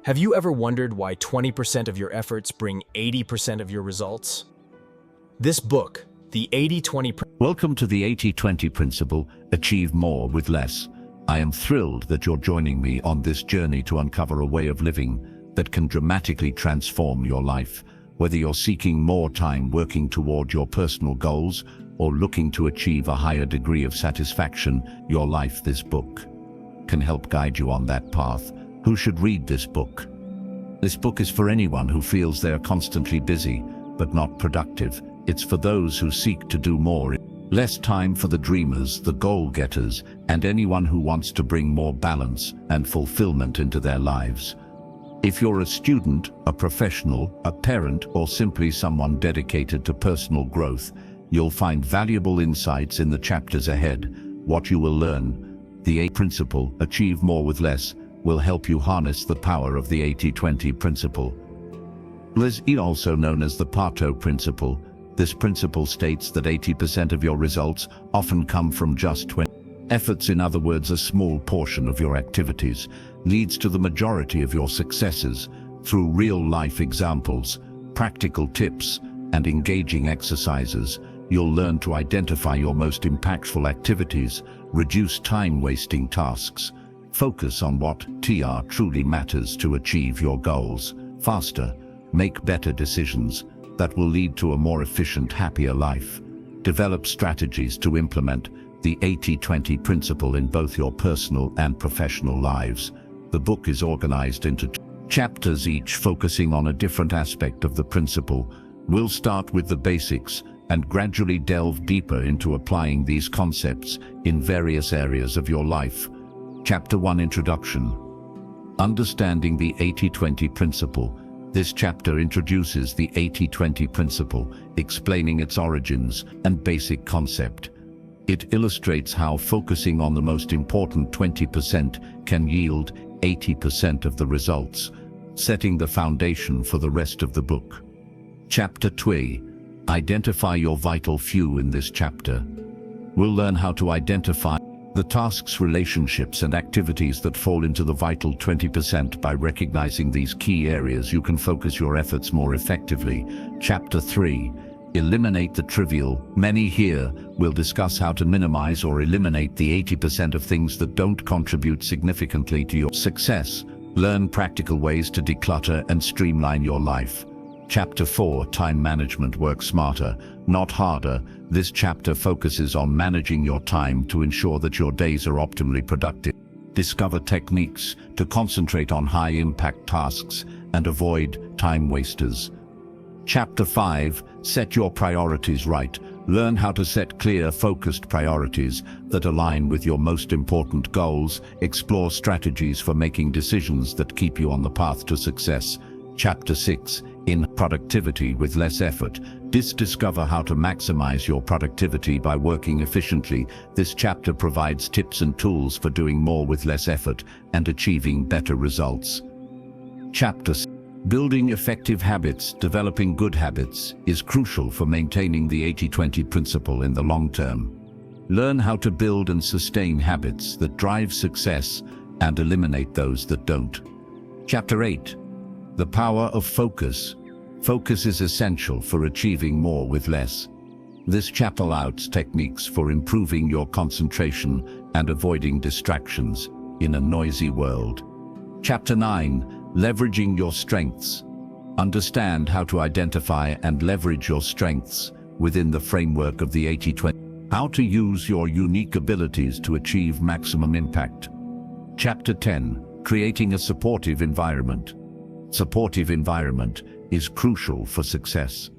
Have you ever wondered why 20% of your efforts bring 80% of your results? This book, the 80-20 Welcome to the 80-20 Principle, Achieve More with Less. I am thrilled that you're joining me on this journey to uncover a way of living that can dramatically transform your life. Whether you're seeking more time working toward your personal goals or looking to achieve a higher degree of satisfaction, this book can help guide you on that path. Who should read this book? This book is for anyone who feels they are constantly busy, but not productive. It's for those who seek to do more. Less time for the dreamers, the goal-getters, and anyone who wants to bring more balance and fulfillment into their lives. If you're a student, a professional, a parent, or simply someone dedicated to personal growth, you'll find valuable insights in the chapters ahead. What you will learn: the 80 Principle, Achieve More with Less, will help you harness the power of the 80-20 principle. Also known as the Pareto Principle, this principle states that 80% of your results often come from just 20 efforts. In other words, a small portion of your activities leads to the majority of your successes. Through real-life examples, practical tips, and engaging exercises, you'll learn to identify your most impactful activities, reduce time-wasting tasks, focus on what truly matters to achieve your goals faster, make better decisions that will lead to a more efficient, happier life. Develop strategies to implement the 80-20 principle in both your personal and professional lives. The book is organized into chapters, each focusing on a different aspect of the principle. We'll start with the basics and gradually delve deeper into applying these concepts in various areas of your life. Chapter 1: Introduction. Understanding the 80-20 principle. This chapter introduces the 80-20 principle, explaining its origins and basic concept. It illustrates how focusing on the most important 20% can yield 80% of the results, setting the foundation for the rest of the book. Chapter 2. Identify your vital few. In this chapter, we'll learn how to identify the tasks, relationships, and activities that fall into the vital 20%. By recognizing these key areas, you can focus your efforts more effectively. Chapter 3. Eliminate the trivial. Many here will discuss how to minimize or eliminate the 80% of things that don't contribute significantly to your success. Learn practical ways to declutter and streamline your life. Chapter 4. Time management. Work smarter, not harder. This chapter focuses on managing your time to ensure that your days are optimally productive. Discover techniques to concentrate on high-impact tasks and avoid time wasters. Chapter 5. Set your priorities right. Learn how to set clear, focused priorities that align with your most important goals. Explore strategies for making decisions that keep you on the path to success. Chapter 6. In productivity with less effort. Discover how to maximize your productivity by working efficiently. This chapter provides tips and tools for doing more with less effort and achieving better results. Chapter 7. Building effective habits. Developing good habits is crucial for maintaining the 80-20 principle in the long term. Learn how to build and sustain habits that drive success and eliminate those that don't. Chapter 8. The power of focus. Focus is essential for achieving more with less. This chapter outlines techniques for improving your concentration and avoiding distractions in a noisy world. Chapter 9. Leveraging your strengths. Understand how to identify and leverage your strengths within the framework of the 80-20. How to use your unique abilities to achieve maximum impact. Chapter 10. Creating a supportive environment. Supportive environment is crucial for success.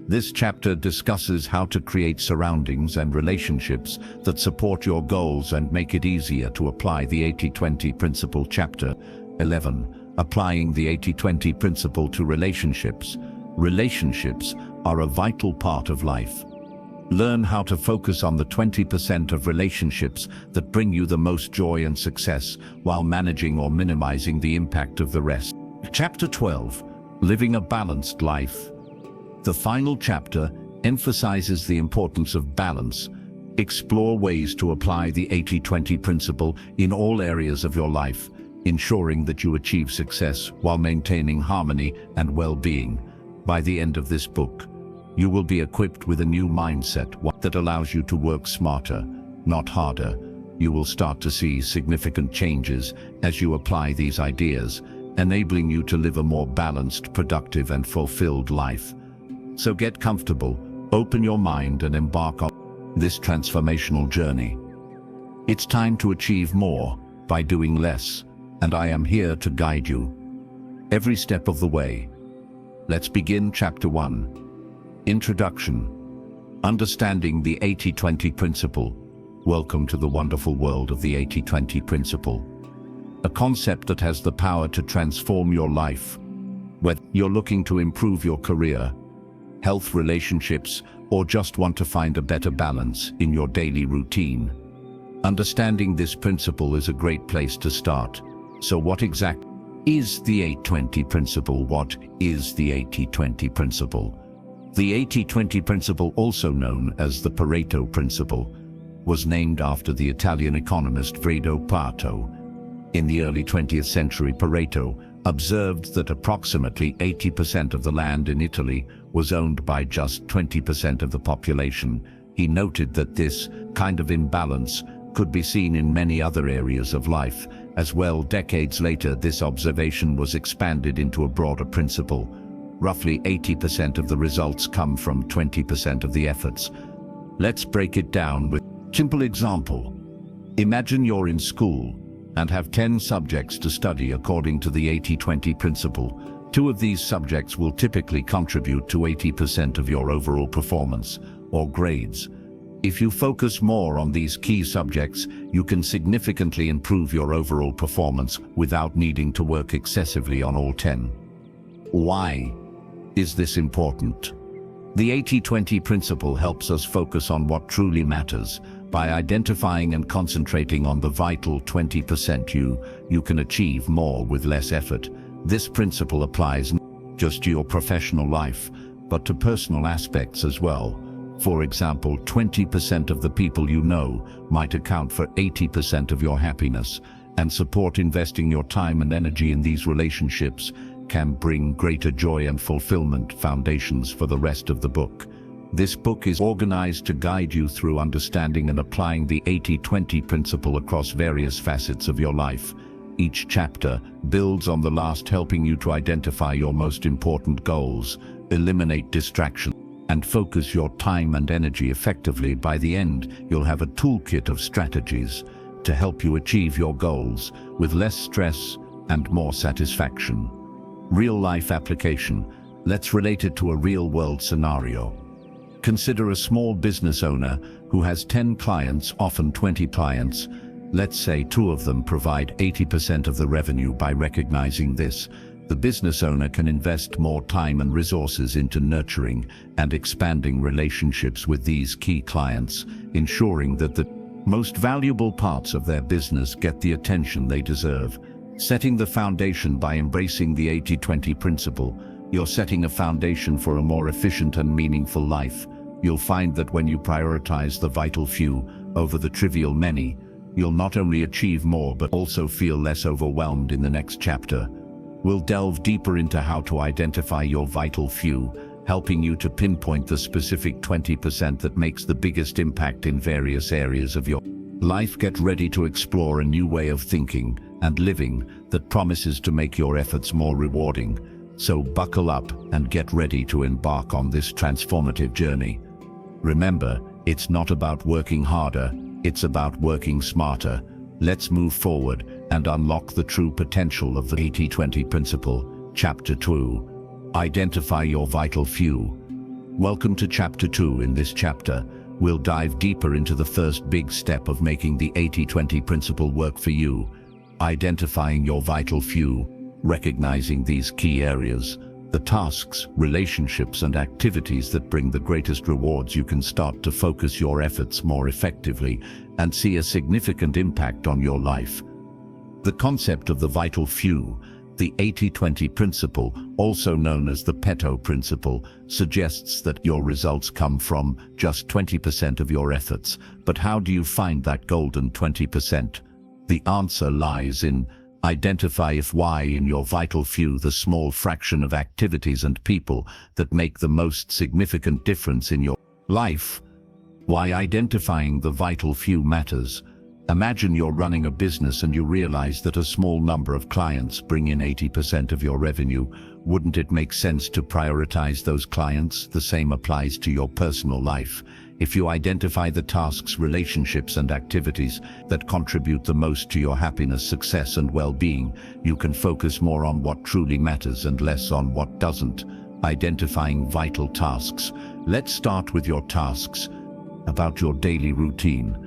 This chapter discusses how to create surroundings and relationships that support your goals and make it easier to apply the 80-20 principle. Chapter 11. Applying the 80-20 principle to relationships. Relationships are a vital part of life. Learn how to focus on the 20% of relationships that bring you the most joy and success while managing or minimizing the impact of the rest. Chapter 12. Living a balanced life. The final chapter emphasizes the importance of balance. Explore ways to apply the 80-20 principle in all areas of your life. ensuring that you achieve success while maintaining harmony and well-being. By the end of this book, you will be equipped with a new mindset, one that allows you to work smarter, not harder. You will start to see significant changes as you apply these ideas, enabling you to live a more balanced, productive, and fulfilled life. So get comfortable, open your mind, and embark on this transformational journey. It's time to achieve more by doing less, and I am here to guide you every step of the way. Let's begin Chapter 1. Introduction. Understanding the 80-20 Principle. Welcome to the wonderful world of the 80-20 Principle, a concept that has the power to transform your life. Whether you're looking to improve your career, health, relationships, or just want to find a better balance in your daily routine, understanding this principle is a great place to start. So what exactly is the 80-20 Principle? What is the 80-20 Principle? The 80-20 Principle, also known as the Pareto Principle, was named after the Italian economist Pareto. In the early 20th century, Pareto observed that approximately 80% of the land in Italy was owned by just 20% of the population. He noted that this kind of imbalance could be seen in many other areas of life as well. Decades later, this observation was expanded into a broader principle. Roughly 80% of the results come from 20% of the efforts. Let's break it down with a simple example. Imagine you're in school and have 10 subjects to study according to the 80-20 principle. 2 of these subjects will typically contribute to 80% of your overall performance or grades. If you focus more on these key subjects, you can significantly improve your overall performance without needing to work excessively on all 10. Why is this important? The 80-20 principle helps us focus on what truly matters. By identifying and concentrating on the vital 20%, you can achieve more with less effort. This principle applies not just to your professional life, but to personal aspects as well. For example, 20% of the people you know might account for 80% of your happiness, and support investing your time and energy in these relationships can bring greater joy and fulfillment. Foundations for the rest of the book. This book is organized to guide you through understanding and applying the 80-20 principle across various facets of your life. Each chapter builds on the last, helping you to identify your most important goals, eliminate distractions, and focus your time and energy effectively. By the end, you'll have a toolkit of strategies to help you achieve your goals with less stress and more satisfaction. Real-life application. Let's relate it to a real-world scenario. Consider a small business owner who has 10 clients, often 20 clients. Let's say 2 of them provide 80% of the revenue. By recognizing this, the business owner can invest more time and resources into nurturing and expanding relationships with these key clients, ensuring that the most valuable parts of their business get the attention they deserve. Setting the foundation. By embracing the 80-20 principle, you're setting a foundation for a more efficient and meaningful life. You'll find that when you prioritize the vital few over the trivial many, you'll not only achieve more but also feel less overwhelmed. In the next chapter, we'll delve deeper into how to identify your vital few, helping you to pinpoint the specific 20% that makes the biggest impact in various areas of your life. Get ready to explore a new way of thinking and living that promises to make your efforts more rewarding. So buckle up and get ready to embark on this transformative journey. Remember, it's not about working harder, it's about working smarter. Let's move forward and unlock the true potential of the 80-20 principle. Chapter 2. Identify your vital few. Welcome to Chapter 2. In this chapter, we'll dive deeper into the first big step of making the 80-20 principle work for you. Identifying your vital few. Recognizing these key areas, the tasks, relationships, and activities that bring the greatest rewards, you can start to focus your efforts more effectively and see a significant impact on your life. The concept of the vital few, the 80-20 principle, also known as the Pareto Principle, suggests that your results come from just 20% of your efforts. But how do you find that golden 20%? The answer lies in Identify if why in your vital few the small fraction of activities and people that make the most significant difference in your life. Why identifying the vital few matters. Imagine you're running a business and you realize that a small number of clients bring in 80% of your revenue. Wouldn't it make sense to prioritize those clients? The same applies to your personal life. If you identify the tasks, relationships, and activities that contribute the most to your happiness, success, and well-being, you can focus more on what truly matters and less on what doesn't. Identifying vital tasks. Let's start with your tasks. About your daily routine.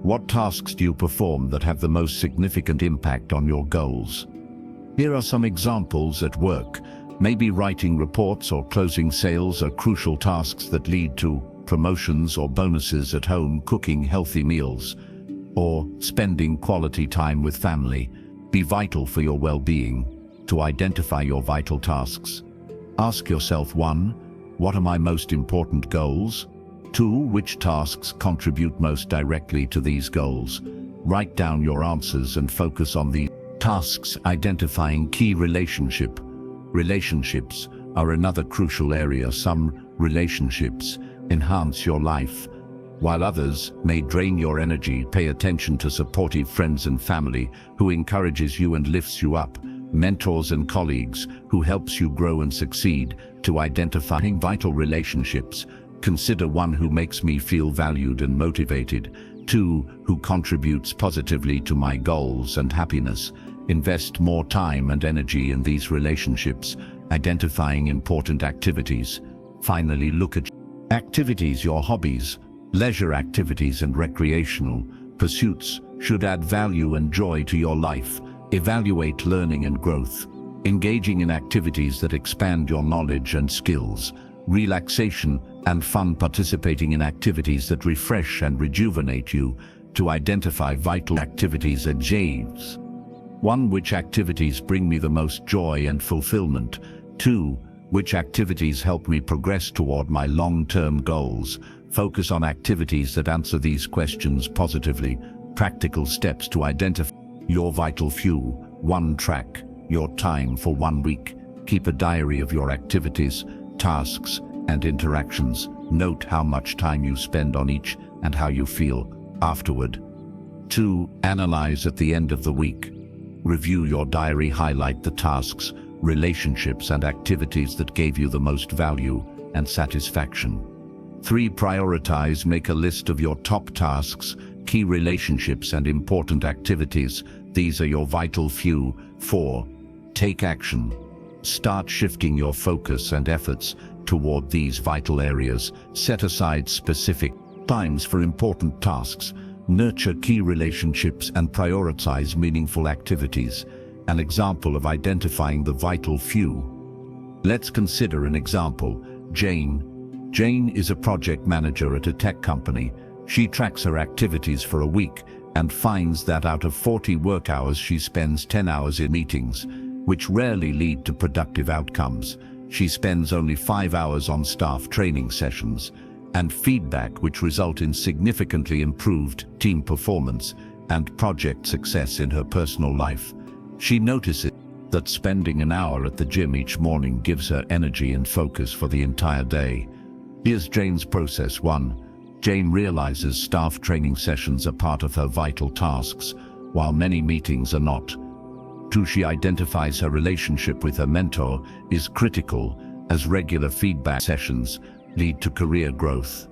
What tasks do you perform that have the most significant impact on your goals? Here are some examples at work. Maybe writing reports or closing sales are crucial tasks that lead to promotions or bonuses. At home, cooking healthy meals or spending quality time with family be vital for your well-being. To identify your vital tasks, ask yourself: 1. What are my most important goals? 2. Which tasks contribute most directly to these goals? Write down your answers and focus on these tasks. Identifying key relationship. Relationships are another crucial area. Some relationships enhance your life, while others may drain your energy. Pay attention to supportive friends and family who encourages you and lifts you up. Mentors and colleagues who helps you grow and succeed. To identifying vital relationships, consider: 1. Who makes me feel valued and motivated? 2. Who contributes positively to my goals and happiness? Invest more time and energy in these relationships. Identifying important activities. Finally, look at activities. Your hobbies, leisure activities, and recreational pursuits should add value and joy to your life. Evaluate learning and growth. Engaging in activities that expand your knowledge and skills. Relaxation and fun. Participating in activities that refresh and rejuvenate you. To identify vital activities at James. 1. Which activities bring me the most joy and fulfillment? 2. Which activities help me progress toward my long-term goals? Focus on activities that answer these questions positively. Practical steps to identify your vital few. 1. Track your time for 1 week. Keep a diary of your activities, tasks, and interactions. Note how much time you spend on each and how you feel afterward. 2. Analyze at the end of the week. Review your diary. Highlight the tasks, relationships, and activities that gave you the most value and satisfaction. 3. Prioritize. Make a list of your top tasks, key relationships, and important activities. These are your vital few. 4. Take action. Start shifting your focus and efforts toward these vital areas. Set aside specific times for important tasks. Nurture key relationships and prioritize meaningful activities. An example of identifying the vital few. Let's consider an example. Jane. Jane is a project manager at a tech company. She tracks her activities for a week and finds that out of 40 work hours she spends 10 hours in meetings, which rarely lead to productive outcomes. She spends only 5 hours on staff training sessions and feedback, which result in significantly improved team performance and project success in her personal life. She notices that spending an hour at the gym each morning gives her energy and focus for the entire day. Here's Jane's process. 1. Jane realizes staff training sessions are part of her vital tasks, while many meetings are not. 2. She identifies her relationship with her mentor is critical, as regular feedback sessions lead to career growth.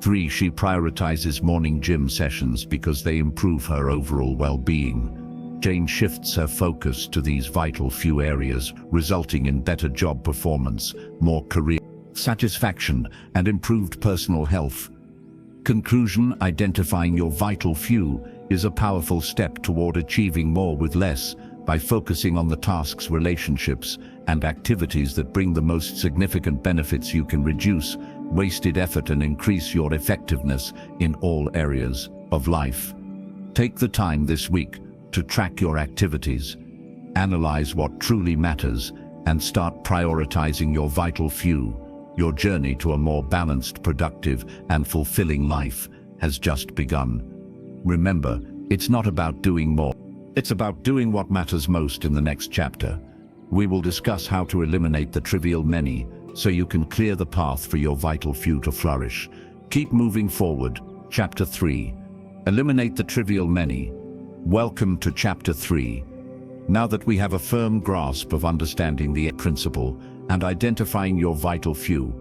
3. She prioritizes morning gym sessions because they improve her overall well-being. Jane shifts her focus to these vital few areas, resulting in better job performance, more career satisfaction, and improved personal health. Conclusion: identifying your vital few is a powerful step toward achieving more with less by focusing on the tasks, relationships, and activities that bring the most significant benefits. You can reduce wasted effort and increase your effectiveness in all areas of life. Take the time this week to track your activities, analyze what truly matters, and start prioritizing your vital few. Your journey to a more balanced, productive, and fulfilling life has just begun. Remember, it's not about doing more, It's about doing what matters most in the next chapter. We will discuss how to eliminate the trivial many so you can clear the path for your vital few to flourish. Keep moving forward. Chapter 3. Eliminate the trivial many. Welcome to Chapter 3. Now that we have a firm grasp of understanding the principle and identifying your vital few,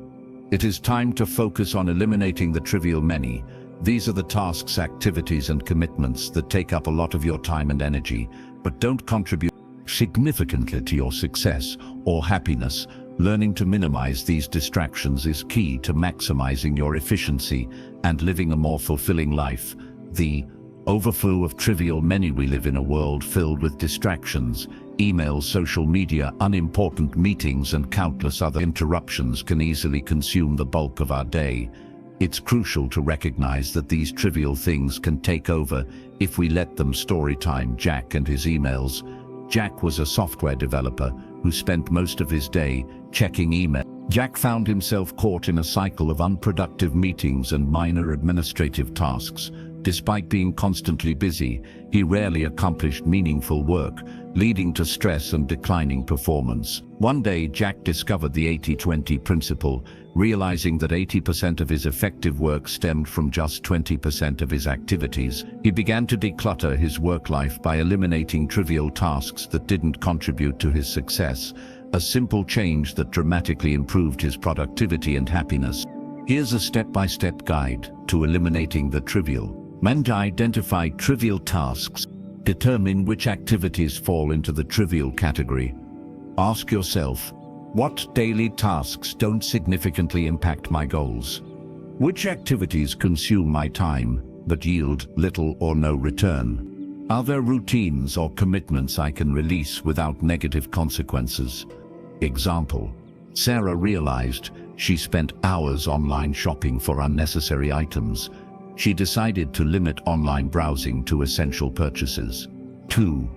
it is time to focus on eliminating the trivial many. These are the tasks, activities, and commitments that take up a lot of your time and energy, but don't contribute significantly to your success or happiness. Learning to minimize these distractions is key to maximizing your efficiency and living a more fulfilling life. The overflow of trivial many. We live in a world filled with distractions. Emails, social media, unimportant meetings, and countless other interruptions can easily consume the bulk of our day. It's crucial to recognize that these trivial things can take over if we let them. Story time. Jack and his emails. Jack was a software developer who spent most of his day checking email. Jack found himself caught in a cycle of unproductive meetings and minor administrative tasks. Despite being constantly busy, he rarely accomplished meaningful work, leading to stress and declining performance. One day, Jack discovered the 80-20 principle, realizing that 80% of his effective work stemmed from just 20% of his activities. He began to declutter his work life by eliminating trivial tasks that didn't contribute to his success, a simple change that dramatically improved his productivity and happiness. Here's a step-by-step guide to eliminating the trivial. Identify trivial tasks. Determine which activities fall into the trivial category. Ask yourself, what daily tasks don't significantly impact my goals? Which activities consume my time but yield little or no return? Are there routines or commitments I can release without negative consequences? Example: Sarah realized she spent hours online shopping for unnecessary items. She decided to limit online browsing to essential purchases. 2.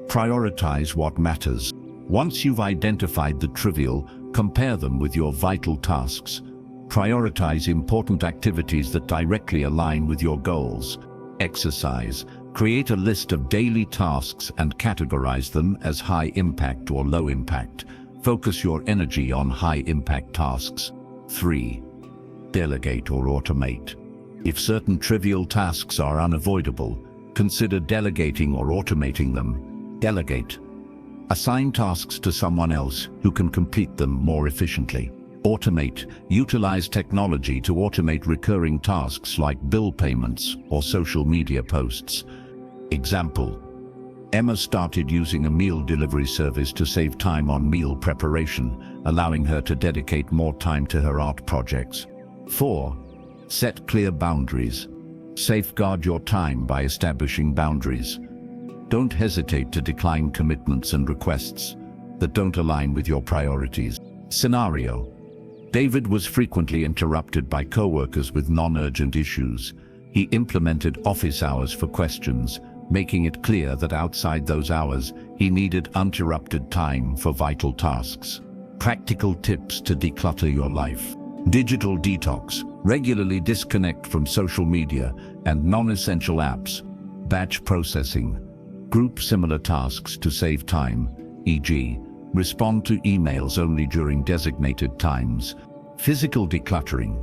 Prioritize what matters. Once you've identified the trivial, compare them with your vital tasks. Prioritize important activities that directly align with your goals. Exercise. Create a list of daily tasks and categorize them as high impact or low impact. Focus your energy on high impact tasks. 3. Delegate or automate. If certain trivial tasks are unavoidable, consider delegating or automating them. Delegate. Assign tasks to someone else who can complete them more efficiently. Automate. Utilize technology to automate recurring tasks like bill payments or social media posts. Example: Emma started using a meal delivery service to save time on meal preparation, allowing her to dedicate more time to her art projects. 4. Set clear boundaries. Safeguard your time by establishing boundaries. Don't hesitate to decline commitments and requests that don't align with your priorities. Scenario: David was frequently interrupted by coworkers with non-urgent issues. He implemented office hours for questions, making it clear that outside those hours, he needed uninterrupted time for vital tasks. Practical tips to declutter your life. Digital detox. Regularly disconnect from social media and non-essential apps. Batch processing. Group similar tasks to save time, e.g., respond to emails only during designated times. Physical decluttering.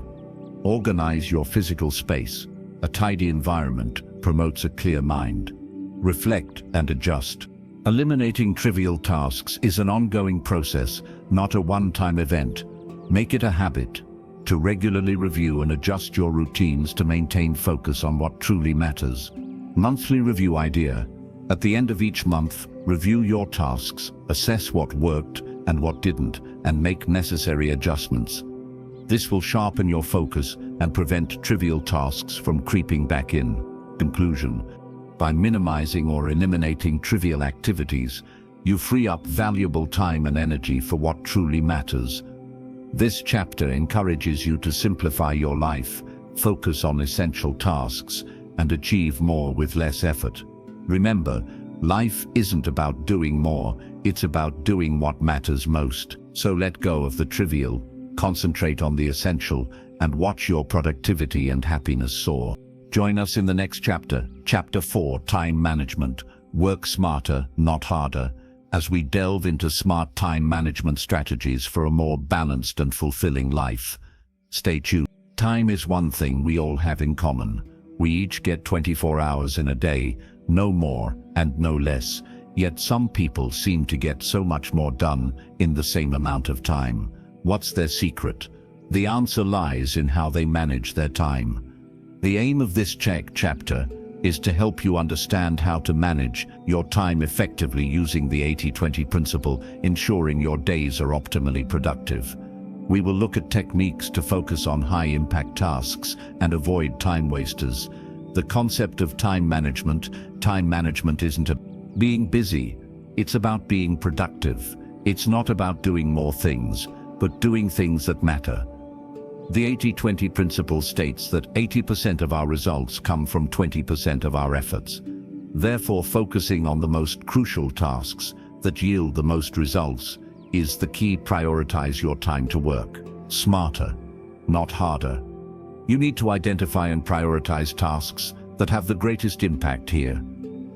Organize your physical space. A tidy environment promotes a clear mind. Reflect and adjust. Eliminating trivial tasks is an ongoing process, not a one-time event. Make it a habit to regularly review and adjust your routines to maintain focus on what truly matters. Monthly review idea. At the end of each month, review your tasks, assess what worked and what didn't, and make necessary adjustments. This will sharpen your focus and prevent trivial tasks from creeping back in. Conclusion: by minimizing or eliminating trivial activities, you free up valuable time and energy for what truly matters. This chapter encourages you to simplify your life, focus on essential tasks, and achieve more with less effort. Remember, life isn't about doing more, it's about doing what matters most. So let go of the trivial, concentrate on the essential, and watch your productivity and happiness soar. Join us in the next chapter, Chapter 4, Time Management. Work smarter, not harder, as we delve into smart time management strategies for a more balanced and fulfilling life. Stay tuned. Time is one thing we all have in common. We each get 24 hours in a day, no more and no less, yet some people seem to get so much more done in the same amount of time. What's their secret? The answer lies in how they manage their time. The aim of this chapter is to help you understand how to manage your time effectively using the 80-20 principle, ensuring your days are optimally productive. We will look at techniques to focus on high-impact tasks and avoid time wasters. The concept of time management isn't about being busy, it's about being productive. It's not about doing more things, but doing things that matter. The 80-20 principle states that 80% of our results come from 20% of our efforts. Therefore, focusing on the most crucial tasks that yield the most results is the key. Prioritize your time to work smarter, not harder. You need to identify and prioritize tasks that have the greatest impact. Here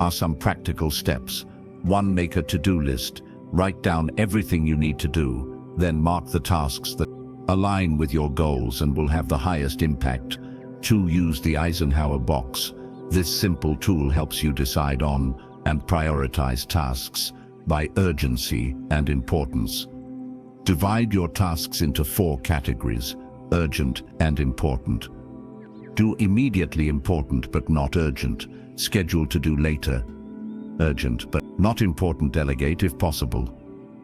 are some practical steps. 1. Make a to-do list. Write down everything you need to do, then mark the tasks that align with your goals and will have the highest impact. 2. Use the Eisenhower box. This simple tool helps you decide on and prioritize tasks by urgency and importance. Divide your tasks into 4 categories: urgent and important. Do immediately important but not urgent. Schedule to do later. Urgent but not important. Delegate if possible.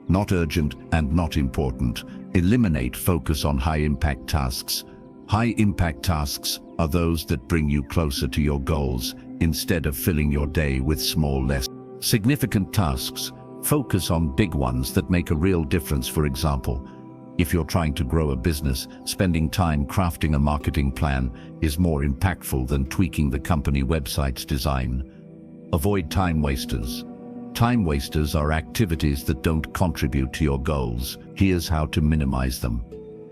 Not urgent and not important. Eliminate. Focus on high-impact tasks. High-impact tasks are those that bring you closer to your goals instead of filling your day with small, less significant tasks. Focus on big ones that make a real difference. For example, if you're trying to grow a business, spending time crafting a marketing plan is more impactful than tweaking the company website's design. Avoid time wasters. Time wasters are activities that don't contribute to your goals. Here's how to minimize them.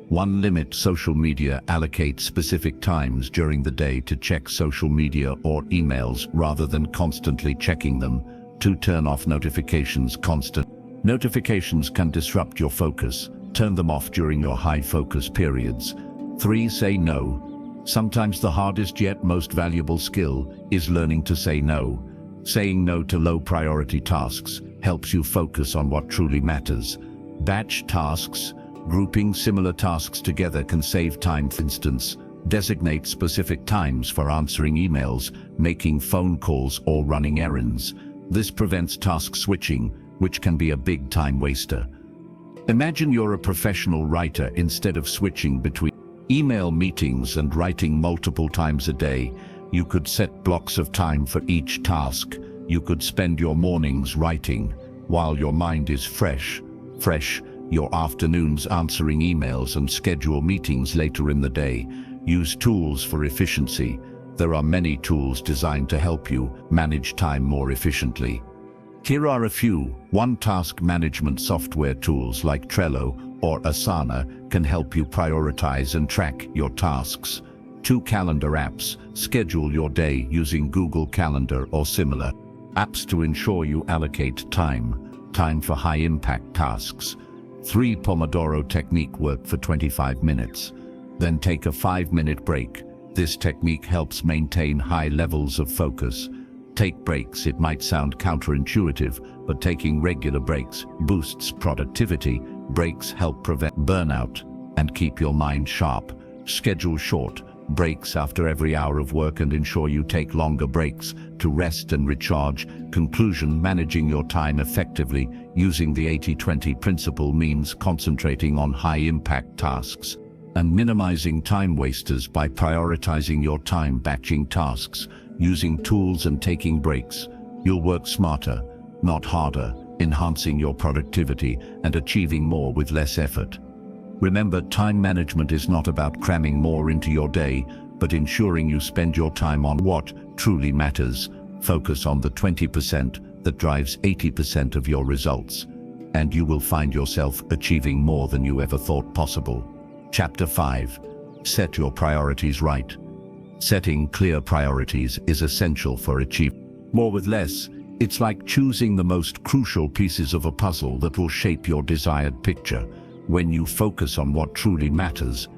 1. Limit social media. Allocate specific times during the day to check social media or emails rather than constantly checking them. 2. Turn off notifications. Constant notifications can disrupt your focus. Turn them off during your high focus periods. 3. Say no. Sometimes the hardest yet most valuable skill is learning to say no. Saying no to low priority tasks helps you focus on what truly matters. Batch tasks. Grouping similar tasks together can save time. For instance, designate specific times for answering emails, making phone calls, or running errands. This prevents task switching, which can be a big time waster. Imagine you're a professional writer. Instead of switching between email meetings and writing multiple times a day, you could set blocks of time for each task. You could spend your mornings writing while your mind is fresh, your afternoons answering emails, and schedule meetings later in the day. Use tools for efficiency. There are many tools designed to help you manage time more efficiently. Here are a few. 1. Task management software. Tools like Trello or Asana can help you prioritize and track your tasks. 2. Calendar apps. Schedule your day using Google Calendar or similar apps to ensure you allocate time for high-impact tasks. 3. Pomodoro technique. Work for 25 minutes. Then take a 5-minute break. This technique helps maintain high levels of focus. Take breaks. It might sound counterintuitive, but taking regular breaks boosts productivity. Breaks help prevent burnout and keep your mind sharp. Schedule short breaks after every hour of work and ensure you take longer breaks to rest and recharge. Conclusion: managing your time effectively using the 80-20 principle means concentrating on high-impact tasks and minimizing time wasters. By prioritizing your time, batching tasks, using tools, and taking breaks, you'll work smarter, not harder, enhancing your productivity and achieving more with less effort. Remember, time management is not about cramming more into your day, but ensuring you spend your time on what truly matters. Focus on the 20% that drives 80% of your results, and you will find yourself achieving more than you ever thought possible. Chapter 5. Set your priorities right. Setting clear priorities is essential for achieving more with less. It's like choosing the most crucial pieces of a puzzle that will shape your desired picture. When you focus on what truly matters,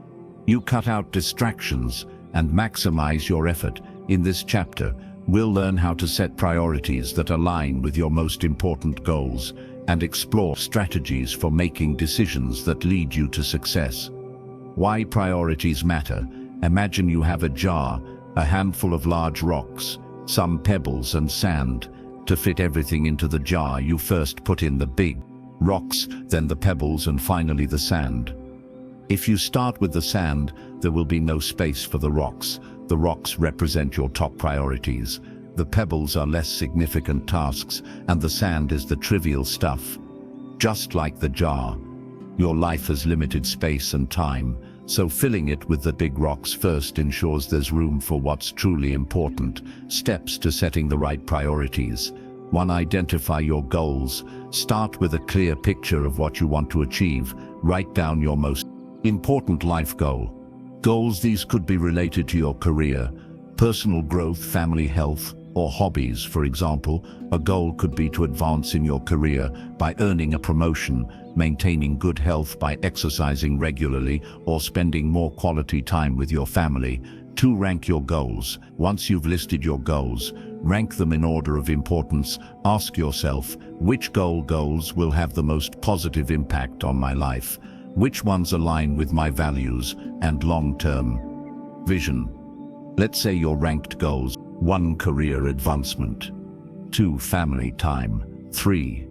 you cut out distractions and maximize your effort. In this chapter, we'll learn how to set priorities that align with your most important goals and explore strategies for making decisions that lead you to success. Why priorities matter. Imagine you have a jar, a handful of large rocks, some pebbles and sand. To fit everything into the jar, you first put in the big rocks, then the pebbles, and finally the sand. If you start with the sand, there will be no space for the rocks. The rocks represent your top priorities. The pebbles are less significant tasks, and the sand is the trivial stuff. Just like the jar, your life has limited space and time, so filling it with the big rocks first ensures there's room for what's truly important. Steps to setting the right priorities. 1. Identify your goals. Start with a clear picture of what you want to achieve. Write down your most important life goal. Goals these could be related to your career, personal growth, family health, or hobbies. For example, a goal could be to advance in your career by earning a promotion, maintaining good health by exercising regularly, or spending more quality time with your family. 2. Rank your goals. Once you've listed your goals, rank them in order of importance. Ask yourself, which goals will have the most positive impact on my life? Which ones align with my values and long-term vision? Let's say your ranked goals: 1. Career advancement. 2. Family time. 3.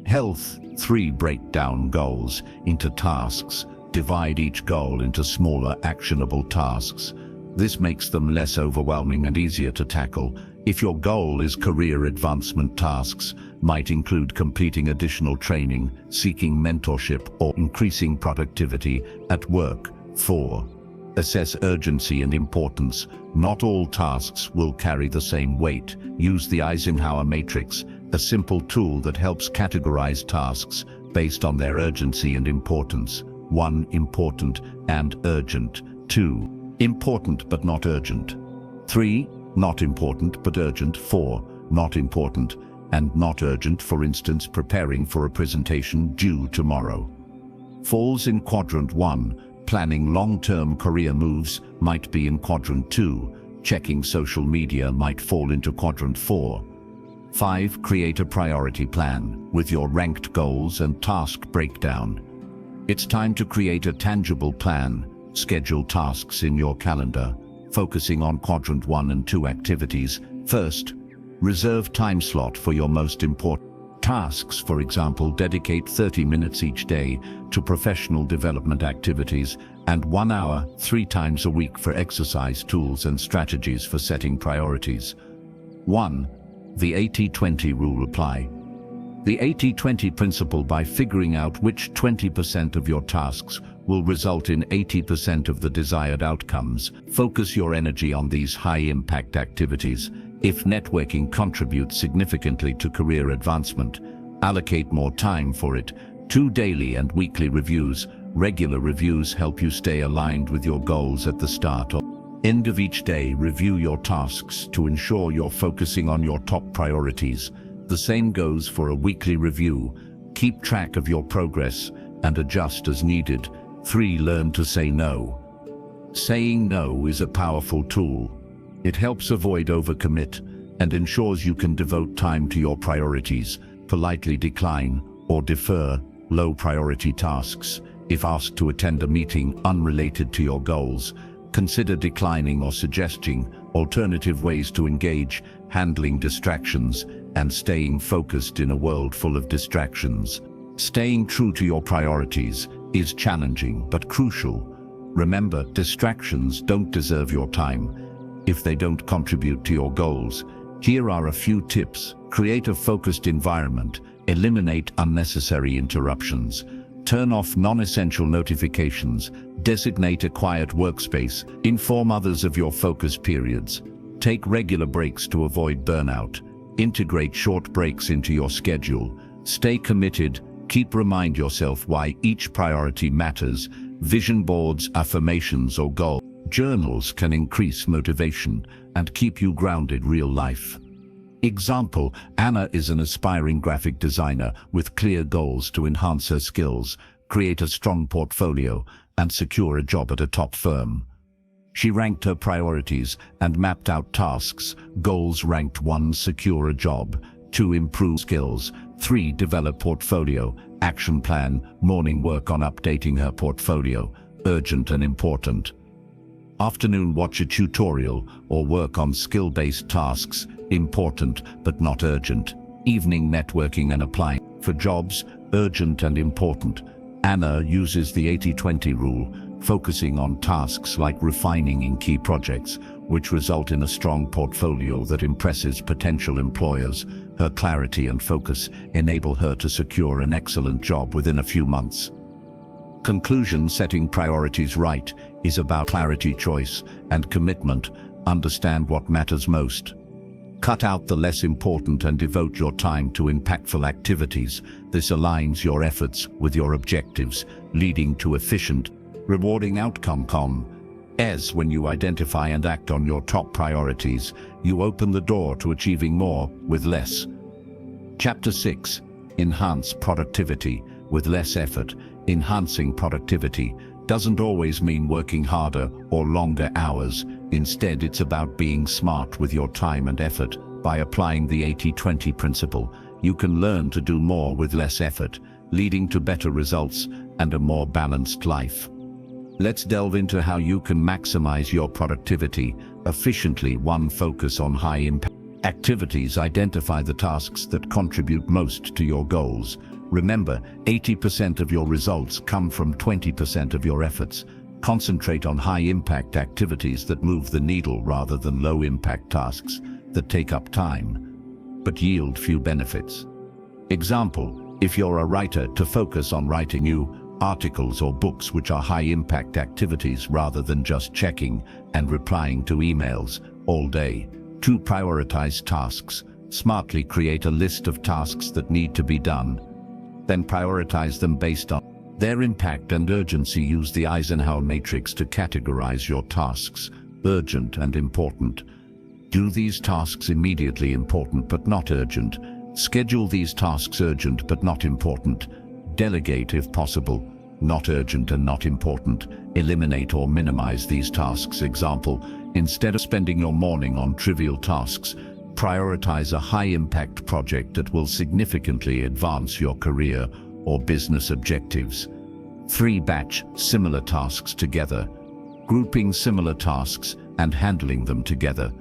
Health. 3. Break down goals into tasks. Divide each goal into smaller, actionable tasks. This makes them less overwhelming and easier to tackle. If your goal is career advancement, tasks might include completing additional training, seeking mentorship, or increasing productivity at work. 4. Assess urgency and importance. Not all tasks will carry the same weight. Use the Eisenhower matrix, a simple tool that helps categorize tasks based on their urgency and importance. 1. Important and urgent. 2. Important but not urgent. 3. Not important but urgent. 4. Not important and not urgent. For instance, preparing for a presentation due tomorrow. Falls in quadrant 1. Planning long-term career moves might be in quadrant 2. Checking social media might fall into quadrant 4. 5. Create a priority plan with your ranked goals and task breakdown. It's time to create a tangible plan. Schedule tasks in your calendar, focusing on quadrant 1 and 2 activities. First, reserve time slot for your most important tasks. For example, dedicate 30 minutes each day to professional development activities and 1 hour 3 times a week for exercise tools and strategies for setting priorities. 1. The 80-20 rule apply. The 80-20 principle: by figuring out which 20% of your tasks will result in 80% of the desired outcomes. Focus your energy on these high-impact activities. If networking contributes significantly to career advancement, allocate more time for it. 2. Daily and weekly reviews. Regular reviews help you stay aligned with your goals. At the start or end of each day, review your tasks to ensure you're focusing on your top priorities. The same goes for a weekly review. Keep track of your progress and adjust as needed. 3. Learn to say no. Saying no is a powerful tool. It helps avoid overcommit and ensures you can devote time to your priorities. Politely decline or defer low-priority tasks. If asked to attend a meeting unrelated to your goals, consider declining or suggesting alternative ways to engage. Handling distractions and staying focused in a world full of distractions. Staying true to your priorities is challenging but crucial. Remember, distractions don't deserve your time if they don't contribute to your goals. Here are a few tips. Create a focused environment. Eliminate unnecessary interruptions. Turn off non-essential notifications. Designate a quiet workspace. Inform others of your focus periods. Take regular breaks to avoid burnout. Integrate short breaks into your schedule. Stay committed. Remind yourself why each priority matters. Vision boards, affirmations, or goal journals can increase motivation and keep you grounded. Real life Example, Anna is an aspiring graphic designer with clear goals to enhance her skills, create a strong portfolio, and secure a job at a top firm. She ranked her priorities and mapped out tasks. Goals ranked: 1. Secure a job. 2. Improve skills. 3. Develop portfolio. Action plan: morning work on updating her portfolio. Urgent and important. Afternoon, watch a tutorial or work on skill-based tasks. Important but not urgent. Evening, networking and applying for jobs. Urgent and important. Anna uses the 80-20 rule, focusing on tasks like refining in key projects, which result in a strong portfolio that impresses potential employers. Her clarity and focus enable her to secure an excellent job within a few months. Conclusion: setting priorities right is about clarity, choice, and commitment. Understand what matters most. Cut out the less important and devote your time to impactful activities. This aligns your efforts with your objectives, leading to efficient, rewarding outcome. As when you identify and act on your top priorities, you open the door to achieving more with less. Chapter 6. Enhance productivity with less effort. Enhancing productivity doesn't always mean working harder or longer hours. Instead, it's about being smart with your time and effort. By applying the 80-20 principle, you can learn to do more with less effort, leading to better results and a more balanced life. Let's delve into how you can maximize your productivity efficiently. 1. Focus on high-impact activities. Identify the tasks that contribute most to your goals. Remember, 80% of your results come from 20% of your efforts. Concentrate on high-impact activities that move the needle rather than low-impact tasks that take up time but yield few benefits. Example, if you're a writer, to focus on writing new articles or books, which are high-impact activities, rather than just checking and replying to emails all day. 2. Prioritize tasks. Smartly create a list of tasks that need to be done. Then prioritize them based on their impact and urgency. Use the Eisenhower matrix to categorize your tasks: urgent and important. Do these tasks immediately. Important but not urgent. Schedule these tasks: urgent but not important. Delegate if possible. Not urgent and not important. Eliminate or minimize these tasks. Example, instead of spending your morning on trivial tasks, prioritize a high-impact project that will significantly advance your career or business objectives. 3. Batch similar tasks together. Grouping similar tasks and handling them together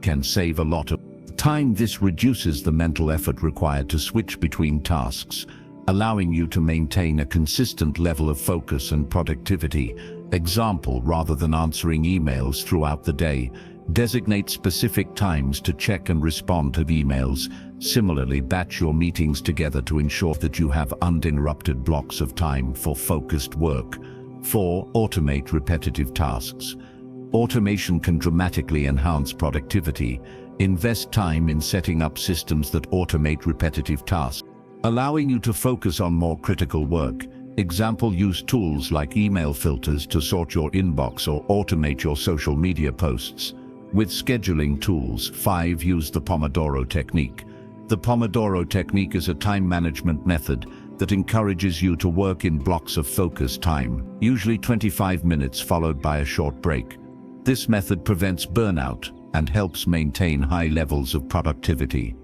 can save a lot of time. This reduces the mental effort required to switch between tasks, allowing you to maintain a consistent level of focus and productivity. Example, rather than answering emails throughout the day, designate specific times to check and respond to emails. Similarly, batch your meetings together to ensure that you have uninterrupted blocks of time for focused work. 4. Automate repetitive tasks. Automation can dramatically enhance productivity. Invest time in setting up systems that automate repetitive tasks, allowing you to focus on more critical work. Example, use tools like email filters to sort your inbox or automate your social media posts. With scheduling tools. 5. Use the Pomodoro technique. The Pomodoro technique is a time management method that encourages you to work in blocks of focused time, usually 25 minutes followed by a short break. This method prevents burnout and helps maintain high levels of productivity.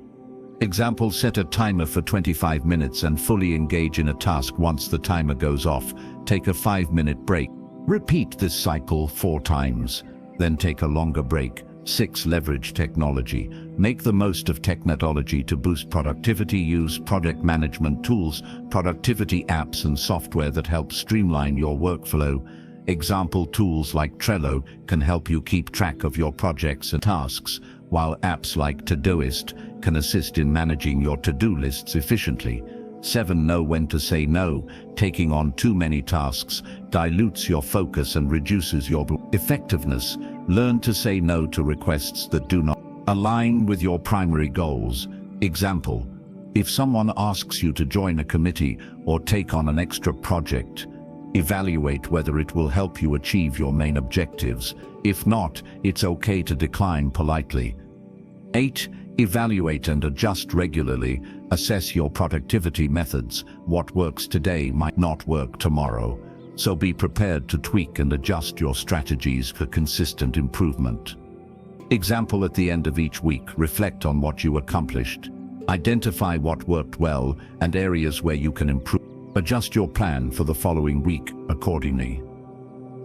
Example, set a timer for 25 minutes and fully engage in a task. Once the timer goes off, take a 5-minute break. Repeat this cycle 4 times, then take a longer break. 6. Leverage technology. Make the most of technology to boost productivity. Use project management tools, productivity apps and software that help streamline your workflow. Example, tools like Trello can help you keep track of your projects and tasks, while apps like Todoist can assist in managing your to-do lists efficiently. 7. Know when to say no. Taking on too many tasks dilutes your focus and reduces your effectiveness. Learn to say no to requests that do not align with your primary goals. Example, if someone asks you to join a committee or take on an extra project, evaluate whether it will help you achieve your main objectives. If not, it's okay to decline politely. 8. Evaluate and adjust regularly. Assess your productivity methods. What works today might not work tomorrow. So be prepared to tweak and adjust your strategies for consistent improvement. Example: at the end of each week, reflect on what you accomplished. Identify what worked well and areas where you can improve. Adjust your plan for the following week accordingly.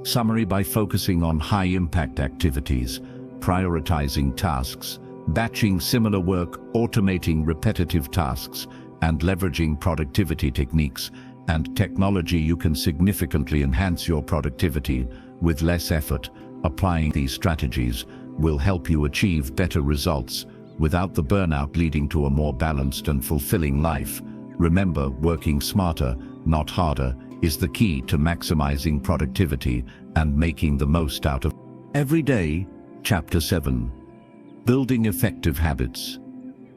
Summary: by focusing on high-impact activities, prioritizing tasks, batching similar work, automating repetitive tasks, and leveraging productivity techniques and technology, you can significantly enhance your productivity with less effort. Applying these strategies will help you achieve better results without the burnout, leading to a more balanced and fulfilling life. Remember, working smarter, not harder, is the key to maximizing productivity and making the most out of every day. Chapter 7. Building effective habits.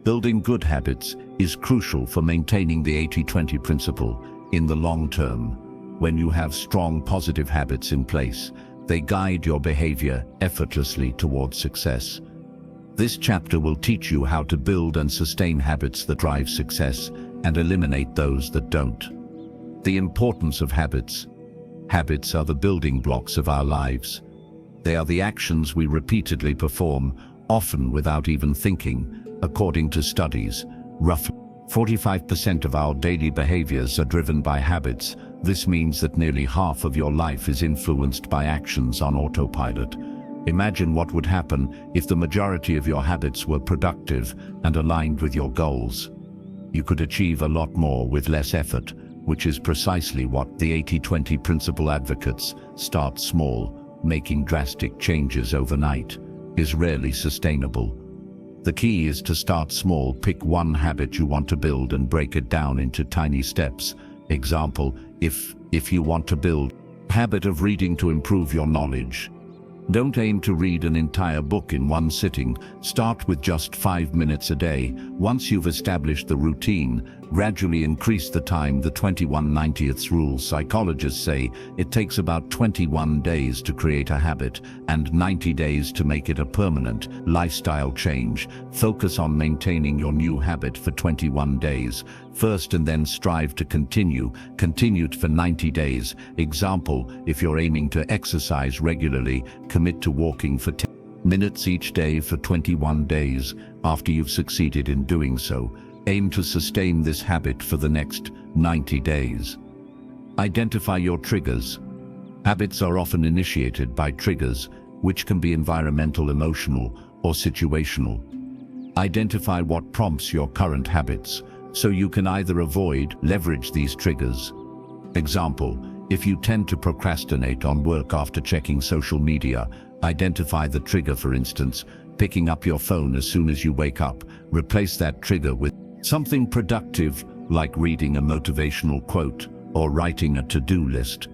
Building good habits is crucial for maintaining the 80-20 principle in the long term. When you have strong positive habits in place, they guide your behavior effortlessly towards success. This chapter will teach you how to build and sustain habits that drive success and eliminate those that don't. The importance of habits. Habits are the building blocks of our lives. They are the actions we repeatedly perform, often without even thinking. According to studies, roughly 45% of our daily behaviors are driven by habits. This means that nearly half of your life is influenced by actions on autopilot. Imagine what would happen if the majority of your habits were productive and aligned with your goals. You could achieve a lot more with less effort, which is precisely what the 80-20 principle advocates. Start small. Making drastic changes overnight is rarely sustainable. The key is to start small. Pick one habit you want to build and break it down into tiny steps. Example: if you want to build a habit of reading to improve your knowledge, don't aim to read an entire book in one sitting. Start with just 5 minutes a day. Once you've established the routine, gradually increase the time. The 21/90th rule. Psychologists say it takes about 21 days to create a habit and 90 days to make it a permanent lifestyle change. Focus on maintaining your new habit for 21 days first and then strive to continue for 90 days. Example: if you're aiming to exercise regularly, commit to walking for 10 minutes each day for 21 days. After you've succeeded in doing so, aim to sustain this habit for the next 90 days. Identify your triggers. Habits are often initiated by triggers, which can be environmental, emotional, or situational. Identify what prompts your current habits, so you can either avoid, leverage these triggers. Example: if you tend to procrastinate on work after checking social media, identify the trigger. For instance, picking up your phone as soon as you wake up. Replace that trigger with something productive, like reading a motivational quote or writing a to-do list.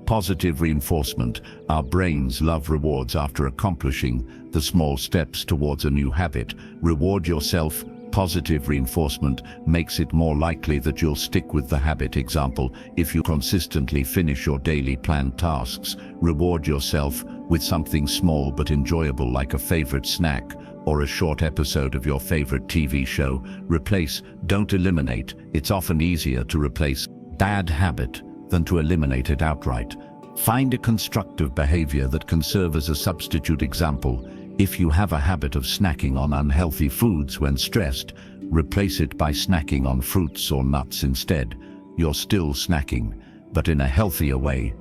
Positive reinforcement. Our brains love rewards after accomplishing the small steps towards a new habit. Reward yourself. Positive reinforcement makes it more likely that you'll stick with the habit. Example: if you consistently finish your daily planned tasks, reward yourself with something small but enjoyable, like a favorite snack or a short episode of your favorite TV show. Replace, don't eliminate. It's often easier to replace bad habit than to eliminate it outright. Find a constructive behavior that can serve as a substitute. Example: if you have a habit of snacking on unhealthy foods when stressed, replace it by snacking on fruits or nuts instead. You're still snacking, but in a healthier way.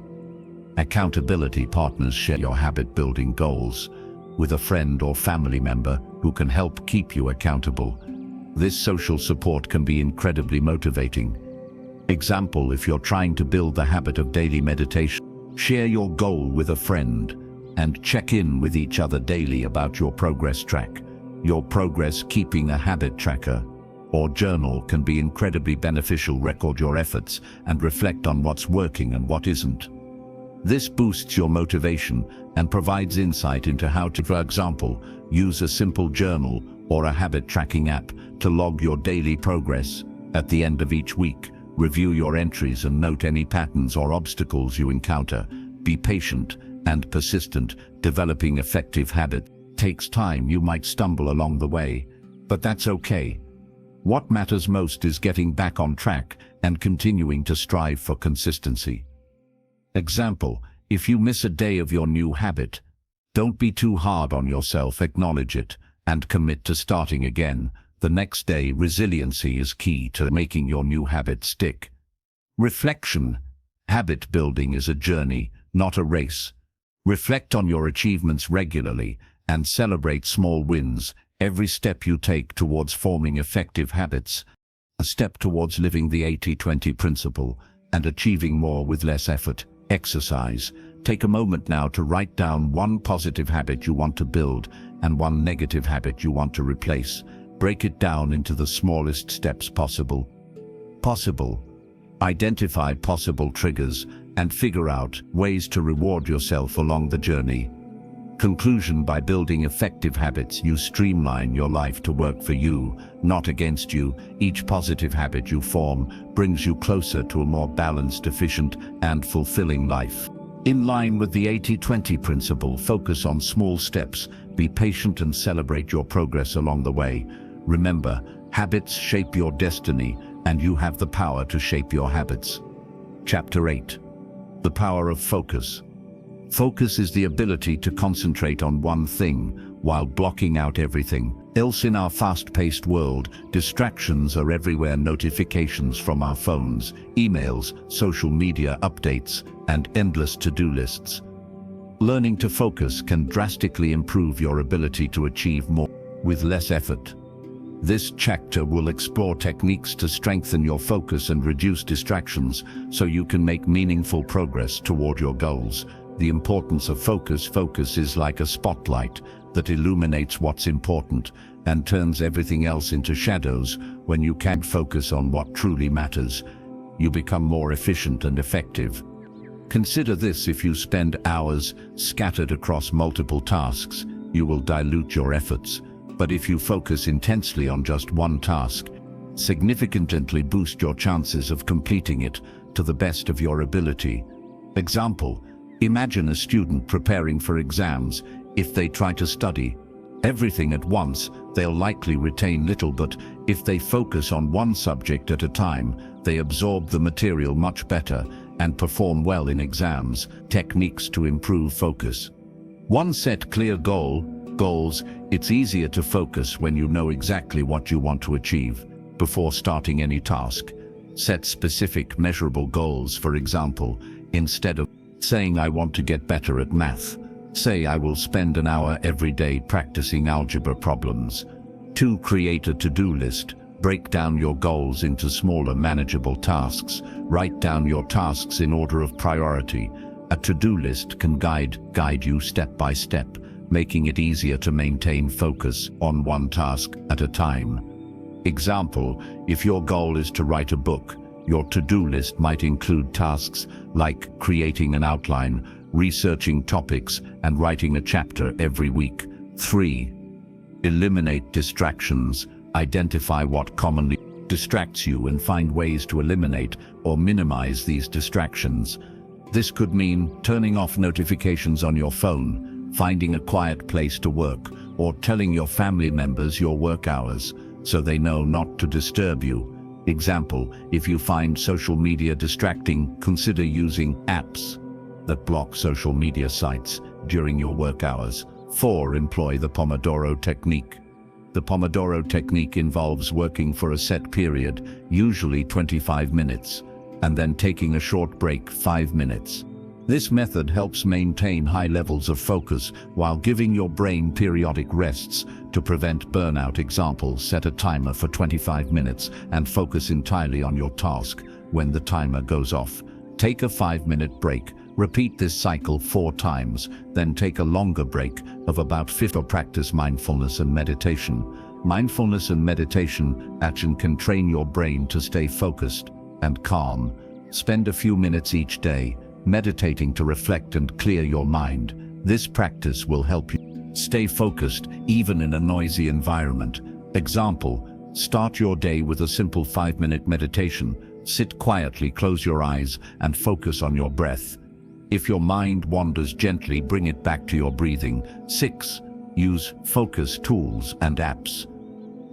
Accountability partners. Share your habit-building goals with a friend or family member who can help keep you accountable. This social support can be incredibly motivating. Example: if you're trying to build the habit of daily meditation, share your goal with a friend and check in with each other daily about your progress. Track your progress. Keeping a habit tracker or journal can be incredibly beneficial. Record your efforts and reflect on what's working and what isn't. This boosts your motivation and provides insight into how to, for example, use a simple journal or a habit tracking app to log your daily progress. At the end of each week, review your entries and note any patterns or obstacles you encounter. Be patient and persistent. Developing effective habits takes time. You might stumble along the way. But that's okay. What matters most is getting back on track and continuing to strive for consistency. Example, if you miss a day of your new habit, don't be too hard on yourself, acknowledge it, and commit to starting again. The next day, resiliency is key to making your new habit stick. Reflection. Habit building is a journey, not a race. Reflect on your achievements regularly and celebrate small wins. Every step you take towards forming effective habits, a step towards living the 80-20 principle and achieving more with less effort. Exercise. Take a moment now to write down one positive habit you want to build and one negative habit you want to replace. Break it down into the smallest steps possible. Identify possible triggers and figure out ways to reward yourself along the journey. Conclusion. By building effective habits, you streamline your life to work for you, not against you. Each positive habit you form brings you closer to a more balanced, efficient, and fulfilling life. In line with the 80-20 principle, focus on small steps, be patient and celebrate your progress along the way. Remember, habits shape your destiny, and you have the power to shape your habits. Chapter 8. The power of focus. Focus is the ability to concentrate on one thing while blocking out everything else. In our fast-paced world, distractions are everywhere: notifications from our phones, emails, social media updates, and endless to-do lists. Learning to focus can drastically improve your ability to achieve more with less effort. This chapter will explore techniques to strengthen your focus and reduce distractions so you can make meaningful progress toward your goals. The importance of focus. Focus is like a spotlight that illuminates what's important and turns everything else into shadows. When you can focus on what truly matters, you become more efficient and effective. Consider this: if you spend hours scattered across multiple tasks, you will dilute your efforts. But if you focus intensely on just one task, significantly boost your chances of completing it to the best of your ability. Example: imagine a student preparing for exams. If they try to study everything at once, they'll likely retain little, but if they focus on one subject at a time, they absorb the material much better and perform well in exams. Techniques to improve focus. 1. Set clear goals. It's easier to focus when you know exactly what you want to achieve. Before starting any task, set specific, measurable goals. For example, instead of saying "I want to get better at math," say "I will spend an hour every day practicing algebra problems." 2. Create a to-do list. Break down your goals into smaller, manageable tasks. Write down your tasks in order of priority. A to-do list can guide you step by step, making it easier to maintain focus on one task at a time. Example: if your goal is to write a book, your to-do list might include tasks like creating an outline, researching topics, and writing a chapter every week. 3. Eliminate distractions. Identify what commonly distracts you and find ways to eliminate or minimize these distractions. This could mean turning off notifications on your phone, finding a quiet place to work, or telling your family members your work hours so they know not to disturb you. Example: if you find social media distracting, consider using apps that block social media sites during your work hours. 4. Employ the Pomodoro technique. The Pomodoro technique involves working for a set period, usually 25 minutes, and then taking a short break, 5 minutes. This method helps maintain high levels of focus while giving your brain periodic rests to prevent burnout. Example: set a timer for 25 minutes and focus entirely on your task. When the timer goes off, take a 5-minute break. Repeat this cycle 4 times, then take a longer break of about 50. Practice mindfulness and meditation. Mindfulness and meditation action can train your brain to stay focused and calm. Spend a few minutes each day meditating to reflect and clear your mind. This practice will help you stay focused even in a noisy environment. Example: start your day with a simple 5-minute meditation. Sit quietly, close your eyes, and focus on your breath. If your mind wanders, gently bring it back to your breathing. 6. Use focus tools and apps.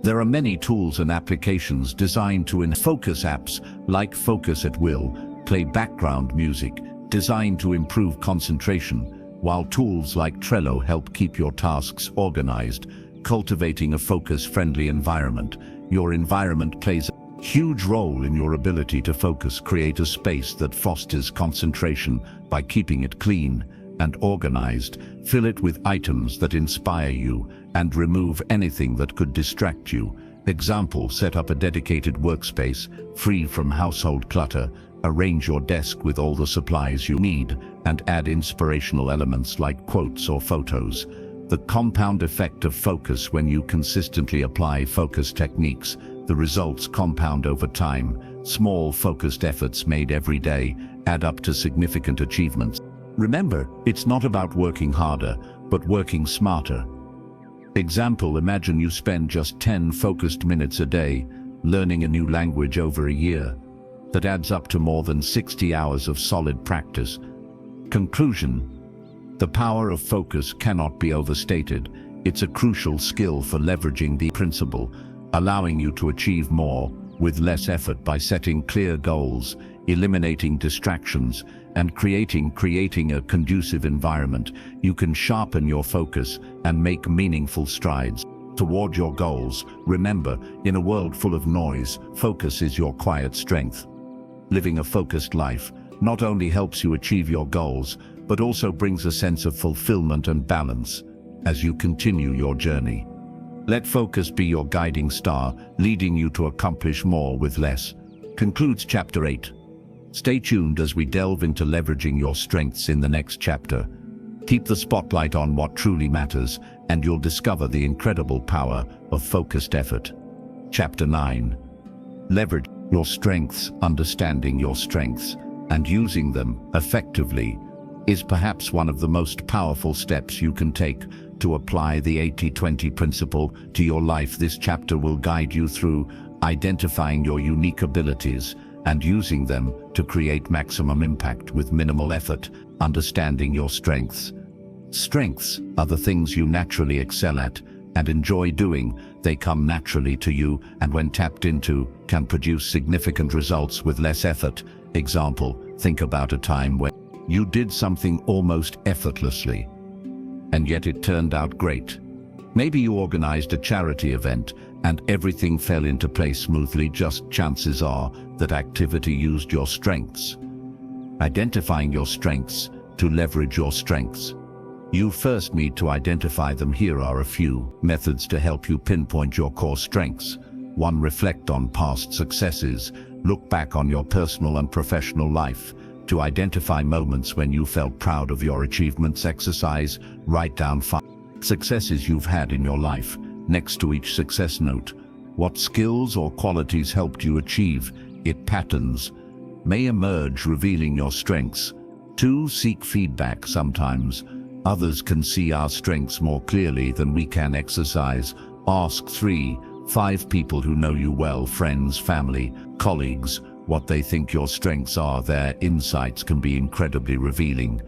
There are many tools and applications designed to focus apps like Focus at Will, play background music, designed to improve concentration, while tools like Trello help keep your tasks organized. Cultivating a focus-friendly environment. Your environment plays a huge role in your ability to focus. Create a space that fosters concentration by keeping it clean and organized. Fill it with items that inspire you and remove anything that could distract you. Example, set up a dedicated workspace free from household clutter. Arrange your desk with all the supplies you need and add inspirational elements like quotes or photos. The compound effect of focus. When you consistently apply focus techniques, the results compound over time. Small focused efforts made every day add up to significant achievements. Remember, it's not about working harder, but working smarter. Example, imagine you spend just 10 focused minutes a day learning a new language over a year. That adds up to more than 60 hours of solid practice. Conclusion: the power of focus cannot be overstated. It's a crucial skill for leveraging the principle, allowing you to achieve more with less effort by setting clear goals, eliminating distractions, and creating a conducive environment. You can sharpen your focus and make meaningful strides toward your goals. Remember, in a world full of noise, focus is your quiet strength. Living a focused life not only helps you achieve your goals, but also brings a sense of fulfillment and balance as you continue your journey. Let focus be your guiding star, leading you to accomplish more with less. Concludes Chapter 8. Stay tuned as we delve into leveraging your strengths in the next chapter. Keep the spotlight on what truly matters, and you'll discover the incredible power of focused effort. Chapter 9. Leverage your strengths. Understanding your strengths and using them effectively is perhaps one of the most powerful steps you can take to apply the 80-20 principle to your life. This chapter will guide you through identifying your unique abilities and using them to create maximum impact with minimal effort. Understanding your strengths. Strengths are the things you naturally excel at and enjoy doing. They come naturally to you, and when tapped into, can produce significant results with less effort. Example, think about a time when you did something almost effortlessly, and yet it turned out great. Maybe you organized a charity event and everything fell into place smoothly. Just chances are that activity used your strengths. Identifying your strengths to leverage your strengths. You first need to identify them. Here are a few methods to help you pinpoint your core strengths. 1. Reflect on past successes. Look back on your personal and professional life to identify moments when you felt proud of your achievements. Exercise. Write down 5 successes you've had in your life. Next to each success, note what skills or qualities helped you achieve it. Patterns may emerge, revealing your strengths. 2. Seek feedback. Sometimes others can see our strengths more clearly than we can. Exercise. Ask 5 people who know you well, friends, family, colleagues, what they think your strengths are. Their insights can be incredibly revealing.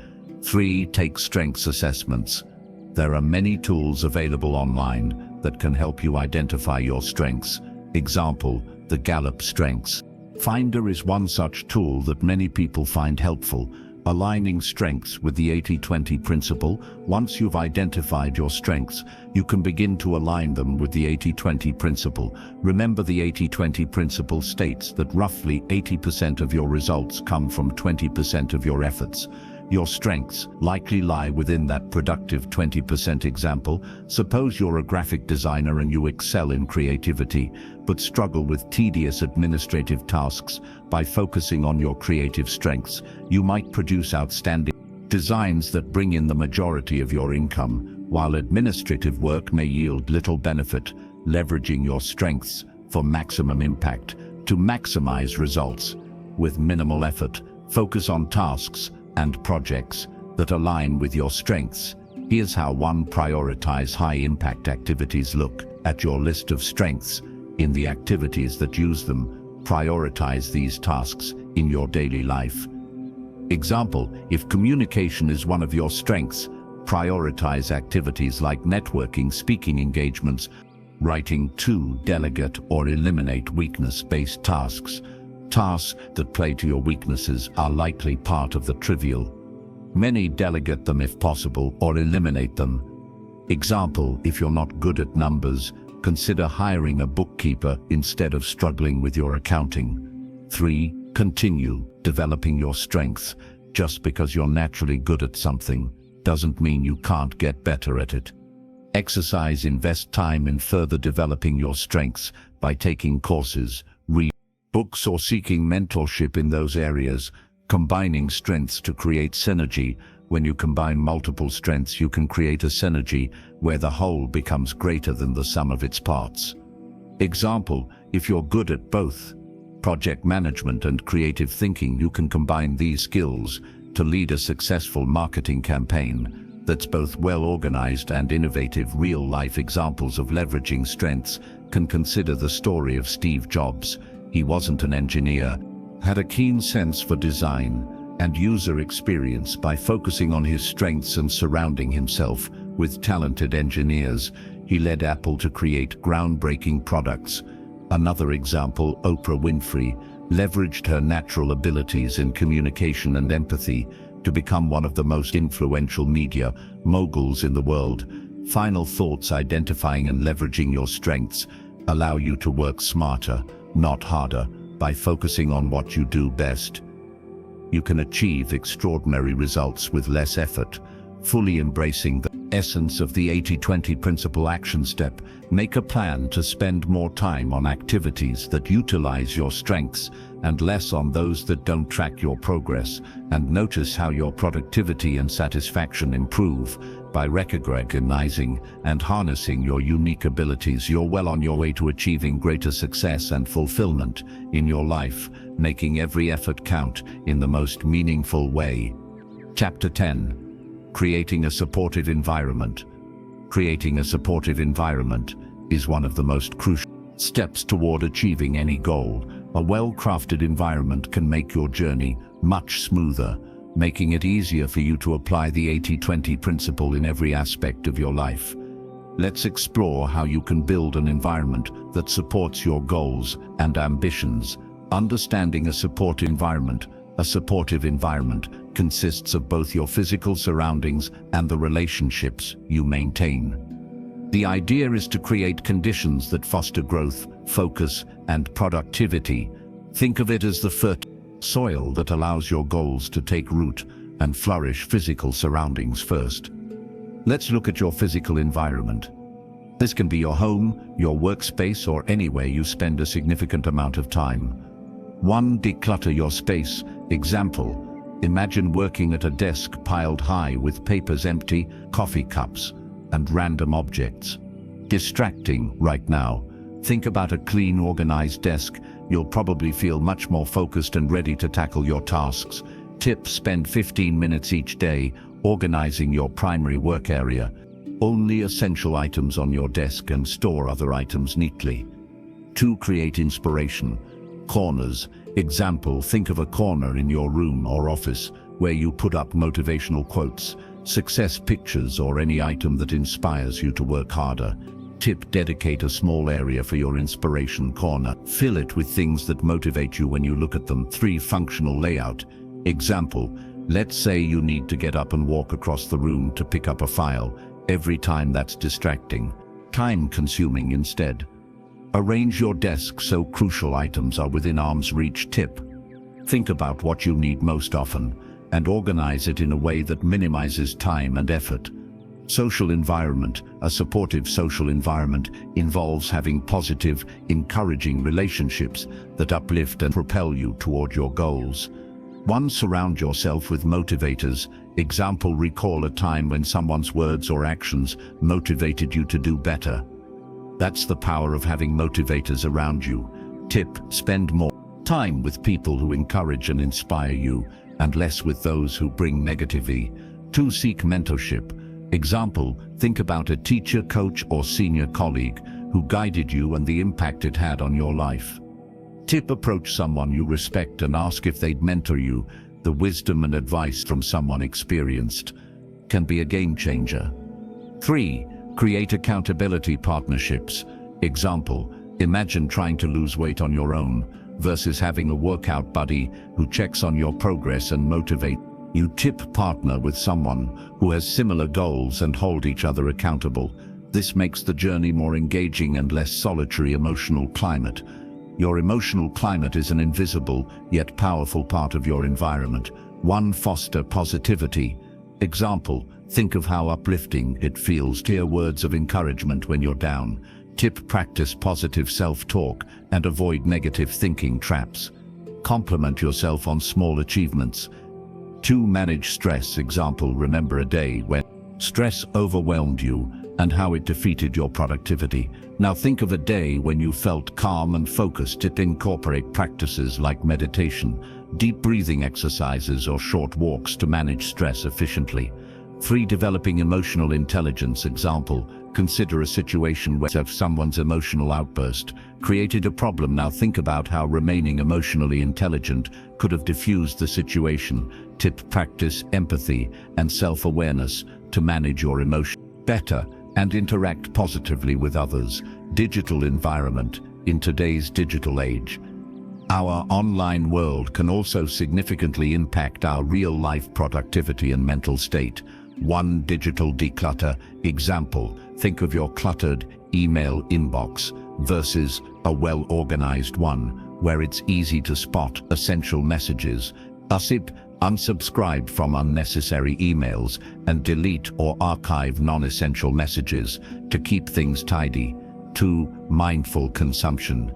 3. Take strengths assessments. There are many tools available online that can help you identify your strengths. Example, the Gallup Strengths Finder is one such tool that many people find helpful. Aligning strengths with the 80-20 principle. Once you've identified your strengths, you can begin to align them with the 80-20 principle. Remember, the 80-20 principle states that roughly 80% of your results come from 20% of your efforts. Your strengths likely lie within that productive 20%. Example, suppose you're a graphic designer and you excel in creativity, but struggle with tedious administrative tasks. By focusing on your creative strengths, you might produce outstanding designs that bring in the majority of your income, while administrative work may yield little benefit. Leveraging your strengths for maximum impact. To maximize results with minimal effort, focus on tasks and projects that align with your strengths. Here's how. 1. Prioritize high-impact activities. Look at your list of strengths. In the activities that use them, prioritize these tasks in your daily life. Example, if communication is one of your strengths, prioritize activities like networking, speaking engagements, Writing 2. Delegate or eliminate weakness-based tasks. Tasks that play to your weaknesses are likely part of the trivial. Many delegate them if possible or eliminate them. Example, if you're not good at numbers, consider hiring a bookkeeper instead of struggling with your accounting. 3. Continue developing your strengths. Just because you're naturally good at something doesn't mean you can't get better at it. Exercise. Invest time in further developing your strengths by taking courses, read books, or seeking mentorship in those areas. Combining strengths to create synergy. When you combine multiple strengths, you can create a synergy where the whole becomes greater than the sum of its parts. Example, if you're good at both project management and creative thinking, you can combine these skills to lead a successful marketing campaign that's both well organized and innovative. Real-life examples of leveraging strengths can consider the story of Steve Jobs. He wasn't an engineer, had a keen sense for design and user experience. By focusing on his strengths and surrounding himself with talented engineers, he led Apple to create groundbreaking products. Another example, Oprah Winfrey leveraged her natural abilities in communication and empathy to become one of the most influential media moguls in the world. Final thoughts. Identifying and leveraging your strengths allow you to work smarter, not harder. By focusing on what you do best, you can achieve extraordinary results with less effort. Fully embracing the essence of the 80-20 principle. Action step: make a plan to spend more time on activities that utilize your strengths and less on those that don't track your progress, and notice how your productivity and satisfaction improve. By recognizing and harnessing your unique abilities, you're well on your way to achieving greater success and fulfillment in your life, making every effort count in the most meaningful way. Chapter 10. Creating a supportive environment. Creating a supportive environment is one of the most crucial steps toward achieving any goal. A well-crafted environment can make your journey much smoother, making it easier for you to apply the 80-20 principle in every aspect of your life. Let's explore how you can build an environment that supports your goals and ambitions. Understanding a supportive environment. A supportive environment consists of both your physical surroundings and the relationships you maintain. The idea is to create conditions that foster growth, focus, and productivity. Think of it as the fertile soil that allows your goals to take root and flourish. Physical surroundings first. Let's look at your physical environment. This can be your home, your workspace, or anywhere you spend a significant amount of time. 1. Declutter your space. Example, imagine working at a desk piled high with papers empty, coffee cups, and random objects. Distracting right now. Think about a clean, organized desk. You'll probably feel much more focused and ready to tackle your tasks. Tip: spend 15 minutes each day organizing your primary work area. Only essential items on your desk and store other items neatly. 2. Create inspiration. Corners. Example, think of a corner in your room or office where you put up motivational quotes, success pictures, or any item that inspires you to work harder. Tip: dedicate a small area for your inspiration corner. Fill it with things that motivate you when you look at them. 3. Functional layout. Example, let's say you need to get up and walk across the room to pick up a file. Every time that's distracting, time-consuming instead. Arrange your desk so crucial items are within arm's reach. Tip: think about what you need most often and organize it in a way that minimizes time and effort. Social environment. A supportive social environment involves having positive, encouraging relationships that uplift and propel you toward your goals. 1. Surround yourself with motivators. Example, recall a time when someone's words or actions motivated you to do better. That's the power of having motivators around you. Tip: spend more time with people who encourage and inspire you, and less with those who bring negativity. 2. Seek mentorship. Example, think about a teacher, coach, or senior colleague who guided you and the impact it had on your life. Tip: approach someone you respect and ask if they'd mentor you. The wisdom and advice from someone experienced can be a game changer. 3. Create accountability partnerships. Example, imagine trying to lose weight on your own versus having a workout buddy who checks on your progress and motivates you. Tip: partner with someone who has similar goals and hold each other accountable. This makes the journey more engaging and less solitary. Emotional climate. Your emotional climate is an invisible yet powerful part of your environment. 1. Foster positivity. Example, think of how uplifting it feels to hear words of encouragement when you're down. Tip: practice positive self-talk and avoid negative thinking traps. Compliment yourself on small achievements. 2. Manage stress. Example, remember a day when stress overwhelmed you and how it defeated your productivity. Now think of a day when you felt calm and focused. Tip: incorporate practices like meditation, deep breathing exercises, or short walks to manage stress efficiently. 3. Developing emotional intelligence. Example, consider a situation where someone's emotional outburst created a problem. Now think about how remaining emotionally intelligent could have diffused the situation. Tip: practice empathy and self-awareness to manage your emotions better and interact positively with others. Digital environment. In today's digital age, our online world can also significantly impact our real-life productivity and mental state. 1. Digital declutter. Example, think of your cluttered email inbox versus a well-organized one where it's easy to spot essential messages. Unsubscribe from unnecessary emails and delete or archive non-essential messages to keep things tidy. 2. Mindful consumption.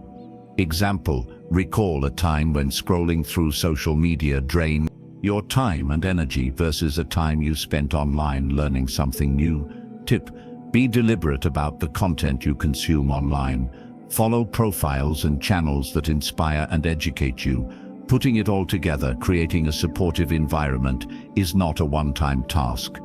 Example, recall a time when scrolling through social media drained your time and energy versus a time you spent online learning something new. Tip: be deliberate about the content you consume online. Follow profiles and channels that inspire and educate you. Putting it all together, creating a supportive environment, is not a one-time task,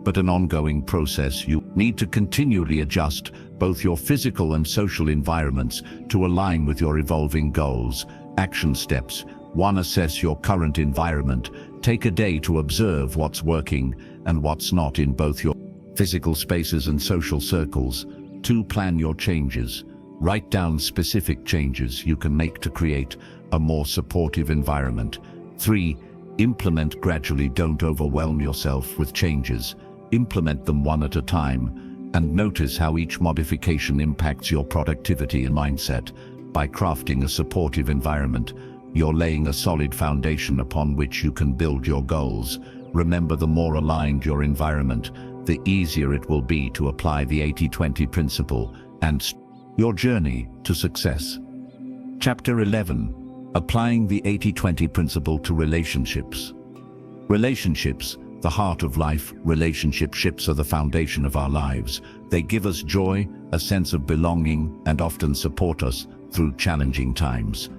but an ongoing process. You need to continually adjust both your physical and social environments to align with your evolving goals. Action steps. 1. Assess your current environment. Take a day to observe what's working and what's not in both your physical spaces and social circles. 2. Plan your changes. Write down specific changes you can make to create a more supportive environment. 3. Implement gradually. Don't overwhelm yourself with changes. Implement them one at a time and notice how each modification impacts your productivity and mindset. By crafting a supportive environment, you're laying a solid foundation upon which you can build your goals. Remember, the more aligned your environment, the easier it will be to apply the 80-20 principle and your journey to success. Chapter 11. Applying the 80-20 principle to relationships. Relationships, the heart of life. Relationships are the foundation of our lives. They give us joy, a sense of belonging, and often support us through challenging times.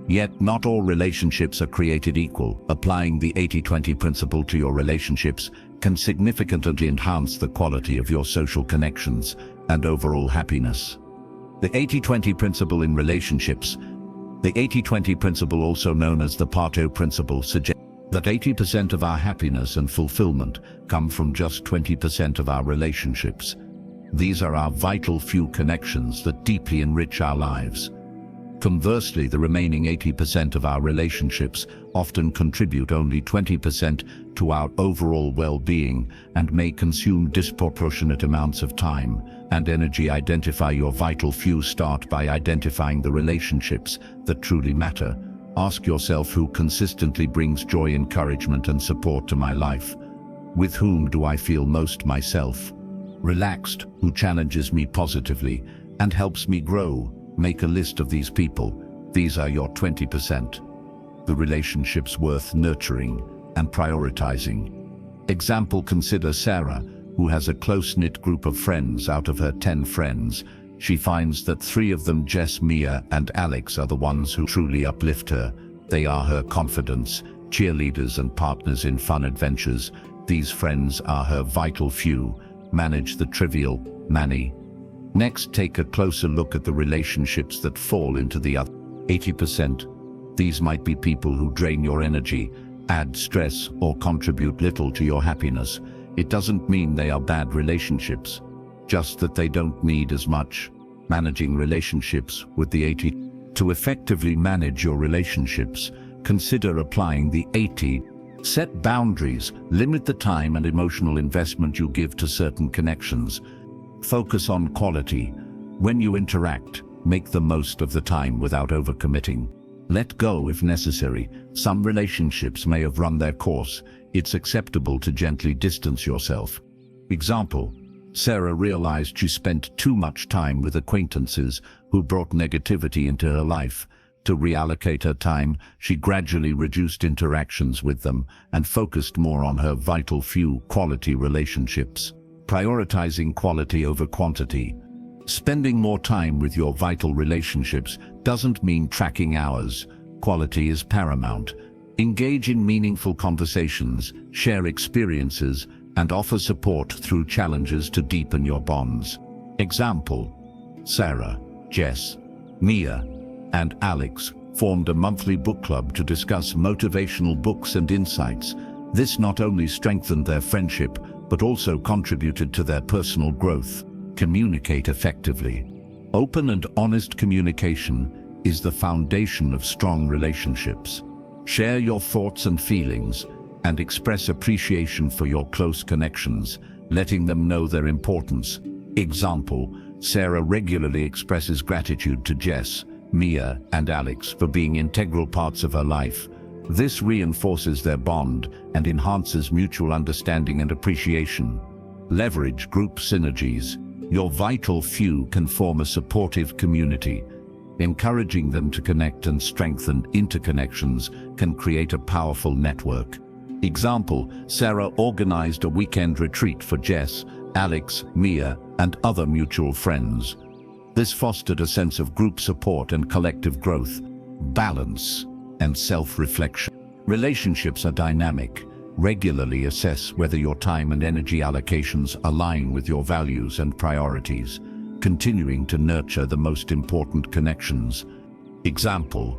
Yet not all relationships are created equal. Applying the 80-20 principle to your relationships can significantly enhance the quality of your social connections and overall happiness. The 80-20 principle in relationships. The 80-20 principle, also known as the Pareto Principle, suggests that 80% of our happiness and fulfillment come from just 20% of our relationships. These are our vital few connections that deeply enrich our lives. Conversely, the remaining 80% of our relationships often contribute only 20% to our overall well-being and may consume disproportionate amounts of time and energy. Identify your vital few. Start by identifying the relationships that truly matter. Ask yourself, who consistently brings joy, encouragement, and support to my life? With whom do I feel most myself? Relaxed, who challenges me positively and helps me grow? Make a list of these people. These are your 20%. The relationships worth nurturing and prioritizing. Example, consider Sarah, who has a close-knit group of friends. Out of her 10 friends, she finds that 3 of them, Jess, Mia, and Alex, are the ones who truly uplift her. They are her confidants, cheerleaders, and partners in fun adventures. These friends are her vital few. Manage the trivial, Manny. Next, take a closer look at the relationships that fall into the other 80%. These might be people who drain your energy, add stress, or contribute little to your happiness. It doesn't mean they are bad relationships, just that they don't need as much Managing relationships with the 80. To effectively manage your relationships, consider applying the 80. Set boundaries, limit the time and emotional investment you give to certain connections. Focus on quality. When you interact, make the most of the time without overcommitting. Let go if necessary. Some relationships may have run their course. It's acceptable to gently distance yourself. Example: Sarah realized she spent too much time with acquaintances who brought negativity into her life. To reallocate her time, she gradually reduced interactions with them and focused more on her vital few quality relationships. Prioritizing quality over quantity. Spending more time with your vital relationships doesn't mean tracking hours. Quality is paramount. Engage in meaningful conversations, share experiences, and offer support through challenges to deepen your bonds. Example: Sarah, Jess, Mia, and Alex formed a monthly book club to discuss motivational books and insights. This not only strengthened their friendship, but also contributed to their personal growth. Communicate effectively. Open and honest communication is the foundation of strong relationships. Share your thoughts and feelings, and express appreciation for your close connections, letting them know their importance. Example: Sarah regularly expresses gratitude to Jess, Mia, and Alex for being integral parts of her life. This reinforces their bond and enhances mutual understanding and appreciation. Leverage group synergies. Your vital few can form a supportive community. Encouraging them to connect and strengthen interconnections can create a powerful network. Example: Sarah organized a weekend retreat for Jess, Alex, Mia, and other mutual friends. This fostered a sense of group support and collective growth. Balance and self-reflection. Relationships are dynamic. Regularly assess whether your time and energy allocations align with your values and priorities, continuing to nurture the most important connections. Example: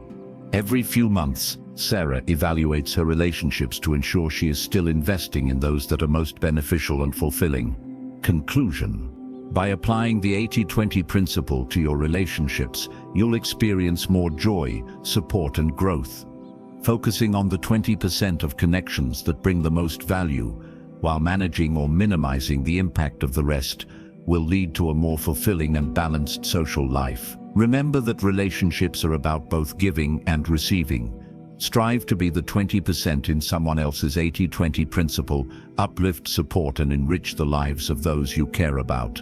every few months, Sarah evaluates her relationships to ensure she is still investing in those that are most beneficial and fulfilling. Conclusion: by applying the 80-20 principle to your relationships, you'll experience more joy, support, and growth. Focusing on the 20% of connections that bring the most value, while managing or minimizing the impact of the rest, will lead to a more fulfilling and balanced social life. Remember that relationships are about both giving and receiving. Strive to be the 20% in someone else's 80-20 principle. Uplift, support, and enrich the lives of those you care about.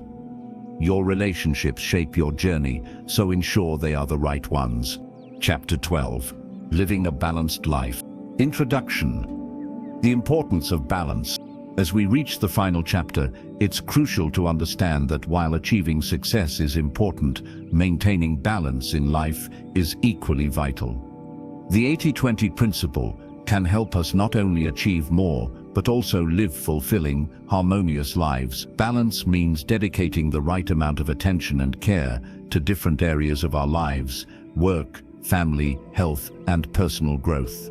Your relationships shape your journey, so ensure they are the right ones. Chapter 12. Living a Balanced Life. Introduction. The importance of balance. As we reach the final chapter, it's crucial to understand that while achieving success is important, maintaining balance in life is equally vital. The 80-20 principle can help us not only achieve more, but also live fulfilling, harmonious lives. Balance means dedicating the right amount of attention and care to different areas of our lives: work, family, health, and personal growth.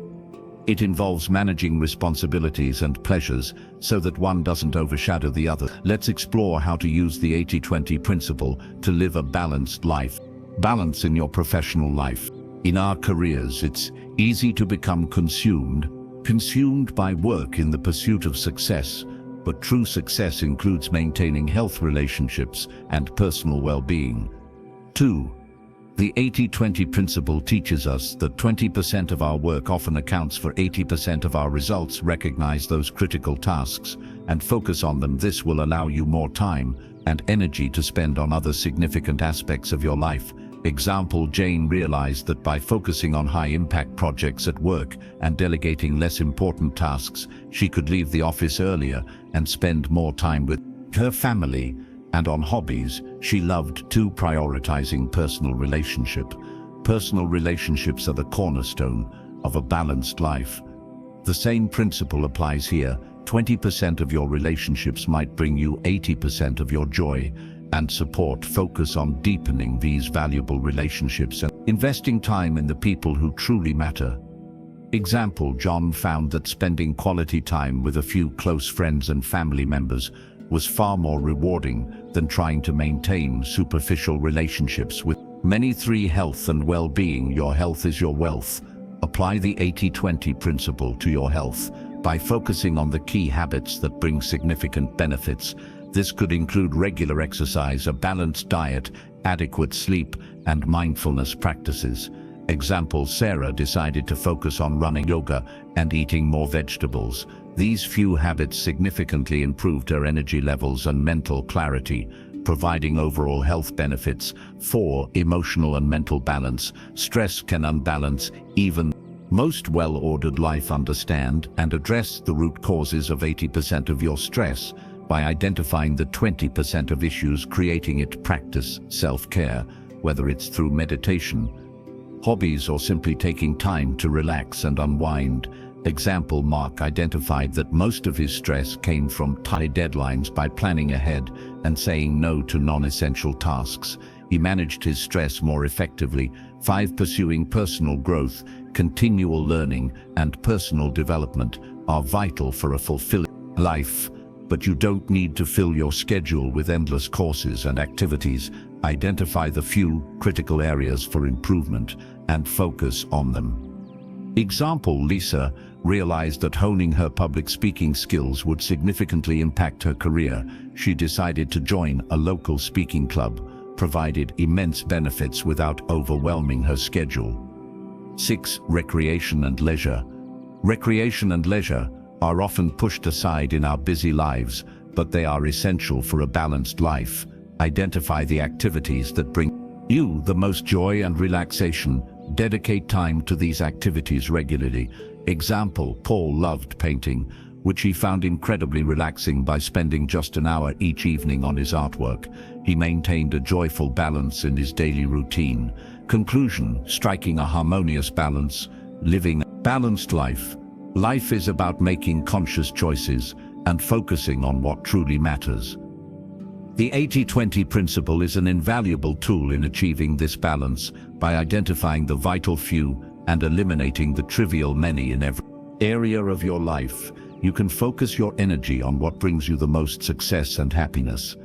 It involves managing responsibilities and pleasures so that one doesn't overshadow the other. Let's explore how to use the 80-20 principle to live a balanced life. Balance in your professional life. In our careers, it's easy to become consumed by work in the pursuit of success, but true success includes maintaining healthy relationships and personal well-being. 2. The 80-20 principle teaches us that 20% of our work often accounts for 80% of our results. Recognize those critical tasks and focus on them. This will allow you more time and energy to spend on other significant aspects of your life. Example: Jane realized that by focusing on high-impact projects at work and delegating less important tasks, she could leave the office earlier and spend more time with her family and on hobbies she loved too. Prioritizing personal relationship. Personal relationships are the cornerstone of a balanced life. The same principle applies here. 20% of your relationships might bring you 80% of your joy and support. Focus on deepening these valuable relationships and investing time in the people who truly matter. Example: John found that spending quality time with a few close friends and family members was far more rewarding than trying to maintain superficial relationships with many. 3. Health and well-being. Your health is your wealth. Apply the 80-20 principle to your health by focusing on the key habits that bring significant benefits. This could include regular exercise, a balanced diet, adequate sleep, and mindfulness practices. Example: Sarah decided to focus on running, yoga, and eating more vegetables. These few habits significantly improved her energy levels and mental clarity, providing overall health benefits. 4. Emotional and mental balance. Stress can unbalance even most well-ordered life. Understand and address the root causes of 80% of your stress by identifying the 20% of issues creating it. Practice self-care, whether it's through meditation, hobbies, or simply taking time to relax and unwind. Example: Mark identified that most of his stress came from tight deadlines. By planning ahead and saying no to non-essential tasks, he managed his stress more effectively. 5. Pursuing personal growth. Continual learning and personal development are vital for a fulfilling life, but you don't need to fill your schedule with endless courses and activities. Identify the few critical areas for improvement and focus on them. Example: Lisa realized that honing her public speaking skills would significantly impact her career. She decided to join a local speaking club, provided immense benefits without overwhelming her schedule. 6. Recreation and leisure. Recreation and leisure are often pushed aside in our busy lives, but they are essential for a balanced life. Identify the activities that bring you the most joy and relaxation. Dedicate time to these activities regularly. Example: Paul loved painting, which he found incredibly relaxing. By spending just an hour each evening on his artwork, he maintained a joyful balance in his daily routine. Conclusion: striking a harmonious balance, living a balanced life. Life is about making conscious choices and focusing on what truly matters. The 80-20 principle is an invaluable tool in achieving this balance by identifying the vital few and eliminating the trivial many. In every area of your life, you can focus your energy on what brings you the most success and happiness.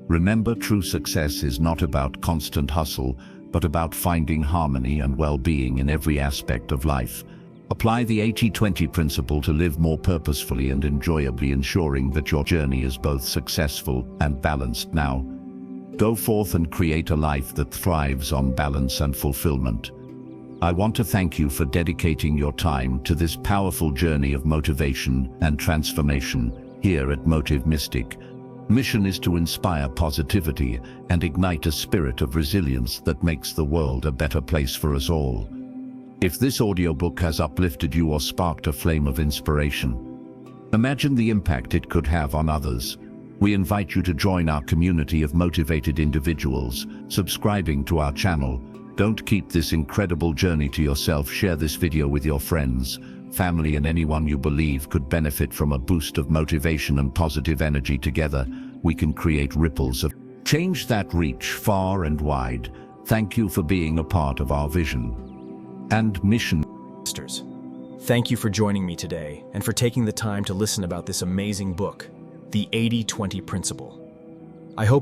Remember, true success is not about constant hustle, but about finding harmony and well-being in every aspect of life. Apply the 80-20 principle to live more purposefully and enjoyably, ensuring that your journey is both successful and balanced. Now, go forth and create a life that thrives on balance and fulfillment. I want to thank you for dedicating your time to this powerful journey of motivation and transformation here at Motive Mystic. Mission is to inspire positivity and ignite a spirit of resilience that makes the world a better place for us all. If this audiobook has uplifted you or sparked a flame of inspiration, imagine the impact it could have on others. We invite you to join our community of motivated individuals, subscribing to our channel. Don't keep this incredible journey to yourself. Share this video with your friends, family, and anyone you believe could benefit from a boost of motivation and positive energy. Together, we can create ripples of change that reach far and wide. Thank you for being a part of our vision and mission. Thank you for joining me today and for taking the time to listen about this amazing book, The 80-20 Principle. I hope